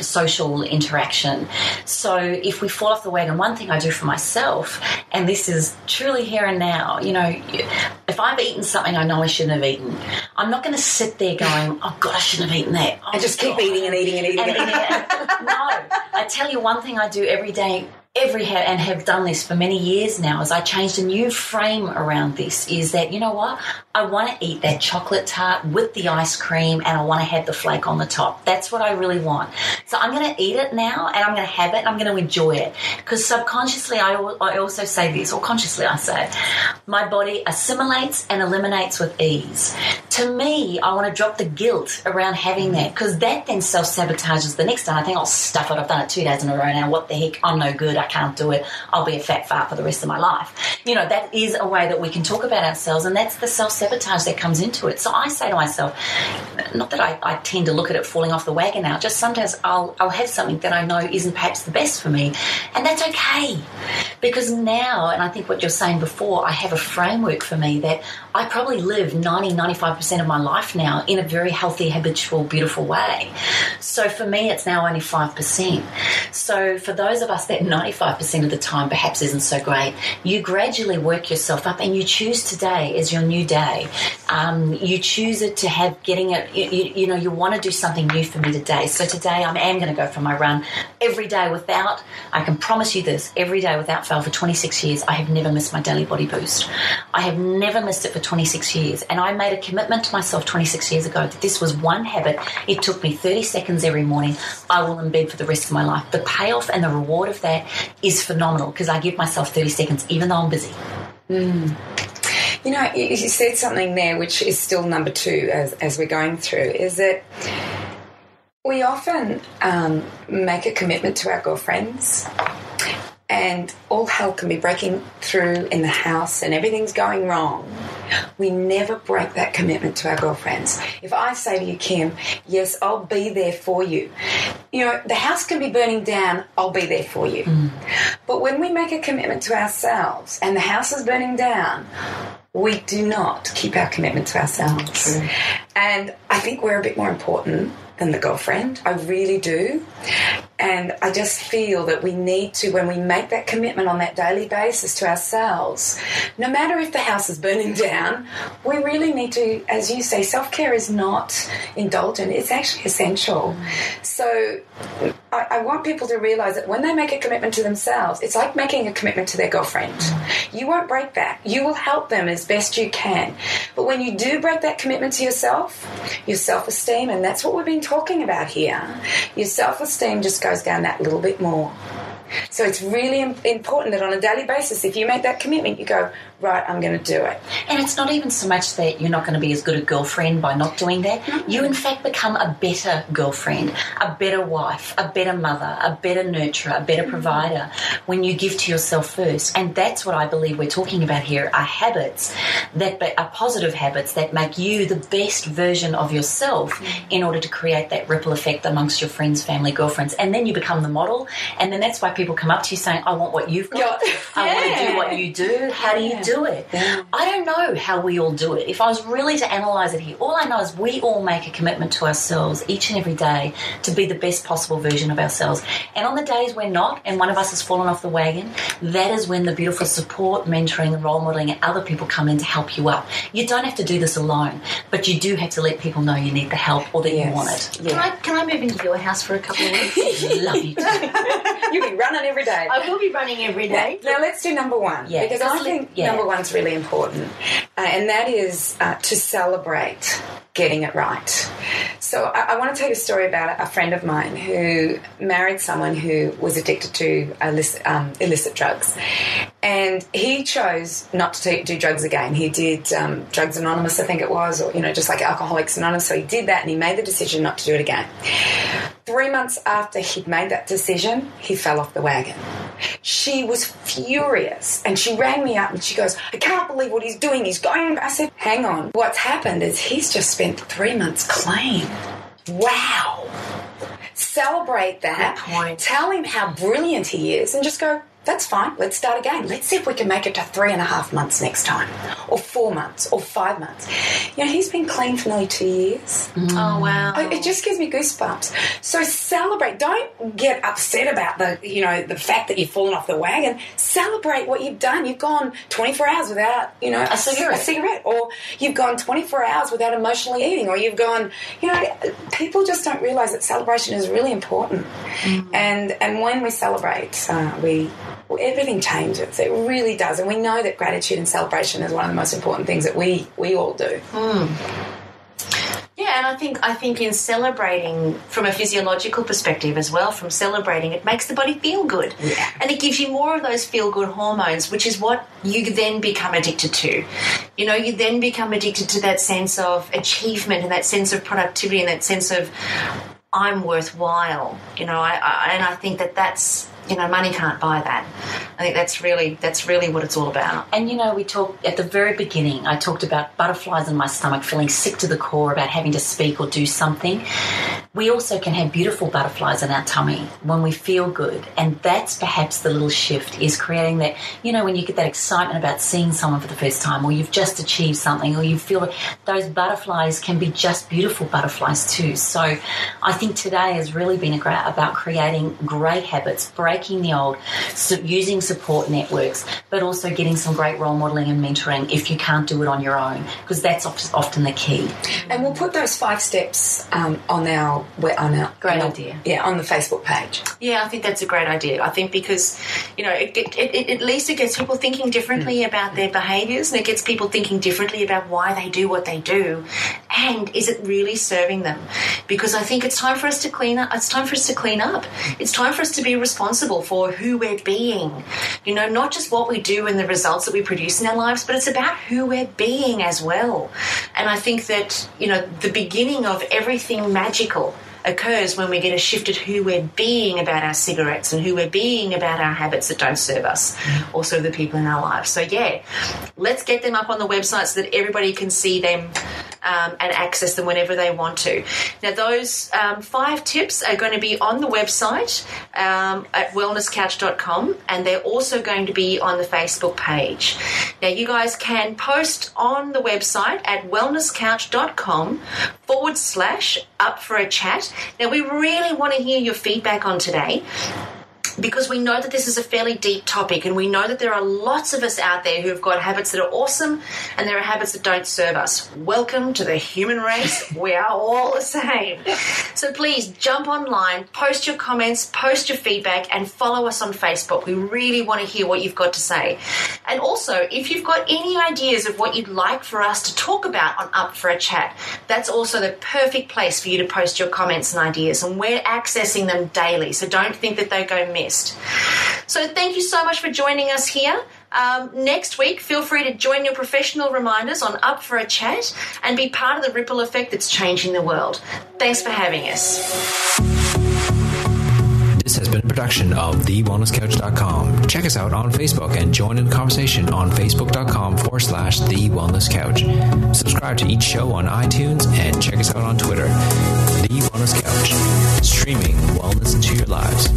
social interaction. So if we fall off the wagon, one thing I do for myself, and this is truly here and now, if I've eaten something I know I shouldn't have eaten, I'm not going to sit there going, oh God, I shouldn't have eaten that. Oh, I just keep eating and eating and eating. No, I tell you one thing I do every day and have done this for many years now, as I changed a new frame around this, is that, you know what, I want to eat that chocolate tart with the ice cream, and I want to have the flake on the top. That's what I really want. So I'm going to eat it now, and I'm going to have it, and I'm going to enjoy it. Because subconsciously, I also say this, or consciously I say, my body assimilates and eliminates with ease. To me, I want to drop the guilt around having that, because that then self-sabotages the next day. I think, I'll stuff it. I've done it 2 days in a row now. What the heck? I'm no good. I can't do it. I'll be a fat fart for the rest of my life. You know, that is a way that we can talk about ourselves, and that's the self-sabotage that comes into it. So I say to myself, not that I tend to look at it falling off the wagon now, just sometimes I'll have something that I know isn't perhaps the best for me, and that's okay. Because now, and I think what you're saying before, I have a framework for me that I probably live 95% of my life now in a very healthy, habitual, beautiful way. So for me, it's now only 5%. So for those of us that 95% of the time perhaps isn't so great, you gradually work yourself up, and you choose today as your new day. You choose it to have getting it, you know, you want to do something new for me today. So today I am going to go for my run every day without, I can promise you this, every day without fail for 26 years, I have never missed my daily body boost. I have never missed it for 26 years. And I made a commitment to myself 26 years ago that this was one habit. It took me 30 seconds every morning. I will embed for the rest of my life. The payoff and the reward of that is phenomenal, because I give myself 30 seconds even though I'm busy. You know, you said something there which is still number 2 as we're going through, is that we often make a commitment to our girlfriends, and all hell can be breaking through in the house and everything's going wrong. We never break that commitment to our girlfriends. If I say to you, Kim, yes, I'll be there for you. You know, the house can be burning down, I'll be there for you. But when we make a commitment to ourselves and the house is burning down, we do not keep our commitment to ourselves. True. And I think we're a bit more important than the girlfriend. I really do. And I just feel that we need to, when we make that commitment on that daily basis to ourselves, no matter if the house is burning down, we really need to, as you say, self-care is not indulgent, it's actually essential. So I want people to realise that when they make a commitment to themselves, it's like making a commitment to their girlfriend. You won't break that. You will help them as best you can. But when you do break that commitment to yourself, your self-esteem, and that's what we've been talking about here, your self-esteem just goes down that little bit more. So it's really important that on a daily basis, if you make that commitment, you go, right, I'm going to do it. And it's not even so much that you're not going to be as good a girlfriend by not doing that. Mm-hmm. You, in fact, become a better girlfriend, a better wife, a better mother, a better nurturer, a better provider when you give to yourself first. And that's what I believe we're talking about here, are habits, that are positive habits that make you the best version of yourself in order to create that ripple effect amongst your friends, family, girlfriends. And then you become the model. And then that's why people come up to you saying, I want what you've got. I want to do what you do. How do you do it? Yeah. I don't know how we all do it. If I was really to analyse it here, all I know is we all make a commitment to ourselves each and every day to be the best possible version of ourselves. And on the days we're not, and one of us has fallen off the wagon, that is when the beautiful support, mentoring, and role modelling and other people come in to help you up. You don't have to do this alone, but you do have to let people know you need the help or that you want it. Yeah. Can I move into your house for a couple of weeks? Love you too. You'll be running every day. I will be running every day. Now let's do number 1, because I think number 1's really important, and that is to celebrate getting it right. So I want to tell you a story about a friend of mine who married someone who was addicted to illicit drugs, and he chose not to do drugs again. He did Drugs Anonymous, I think it was, or just like Alcoholics Anonymous. So he did that, and he made the decision not to do it again. 3 months after he'd made that decision, he fell off the wagon. She was furious, and she rang me up and she goes, I can't believe what he's doing. He's going. I said, hang on. What's happened is he's just spent 3 months clean. Wow. Celebrate that. Good point. Tell him how brilliant he is and just go, That's fine. Let's start again. Let's see if we can make it to 3.5 months next time, or 4 months, or 5 months. You know, he's been clean for nearly 2 years. Oh, wow. It just gives me goosebumps. So celebrate. Don't get upset about the fact that you've fallen off the wagon. Celebrate what you've done. You've gone 24 hours without, a cigarette, or you've gone 24 hours without emotionally eating, or you've gone, people just don't realise that celebration is really important. And when we celebrate, everything changes. It really does. And we know that gratitude and celebration is one of the most important things that we all do. Yeah, and I think in celebrating from a physiological perspective as well, from celebrating, it makes the body feel good. Yeah. And it gives you more of those feel-good hormones, which is what you then become addicted to. You then become addicted to that sense of achievement and that sense of productivity and that sense of I'm worthwhile. And I think that's money can't buy that. I think that's really what it's all about. And we talked at the very beginning, I talked about butterflies in my stomach, feeling sick to the core about having to speak or do something. We also can have beautiful butterflies in our tummy when we feel good. And that's perhaps the little shift, is creating that, when you get that excitement about seeing someone for the first time, or you've just achieved something, or you feel those butterflies can be just beautiful butterflies too. So I think today has really been about creating great habits, breaking the old, using support networks, but also getting some great role modelling and mentoring if you can't do it on your own, because that's often the key. And we'll put those 5 steps on our great idea. Yeah, on the Facebook page. Yeah, I think that's a great idea. I think because at least it gets people thinking differently about their behaviours, and it gets people thinking differently about why they do what they do, and is it really serving them? Because I think it's time for us to clean up. It's time for us to clean up. It's time for us to be responsible for who we're being. Not just what we do and the results that we produce in our lives, but it's about who we're being as well. And I think that, the beginning of everything magical occurs when we get a shift at who we're being about our cigarettes and who we're being about our habits that don't serve us, also the people in our lives. So, yeah, let's get them up on the website so that everybody can see them and access them whenever they want to. Now, those 5 tips are going to be on the website at wellnesscouch.com, and they're also going to be on the Facebook page. Now, you guys can post on the website at wellnesscouch.com/up for a chat. Now, we really want to hear your feedback on today, because we know that this is a fairly deep topic, and we know that there are lots of us out there who have got habits that are awesome, and there are habits that don't serve us. Welcome to the human race. We are all the same. So please jump online, post your comments, post your feedback, and follow us on Facebook. We really want to hear what you've got to say. And also, if you've got any ideas of what you'd like for us to talk about on Up for a Chat, that's also the perfect place for you to post your comments and ideas, and we're accessing them daily, so don't think that they go missed. So thank you so much for joining us here. Next week, feel free to join your professional reminders on Up for a Chat and be part of the ripple effect that's changing the world. Thanks for having us. This has been a production of TheWellnessCouch.com. Check us out on Facebook and join in the conversation on Facebook.com/The Wellness Couch. Subscribe to each show on iTunes and check us out on Twitter. The Wellness Couch, streaming wellness into your lives.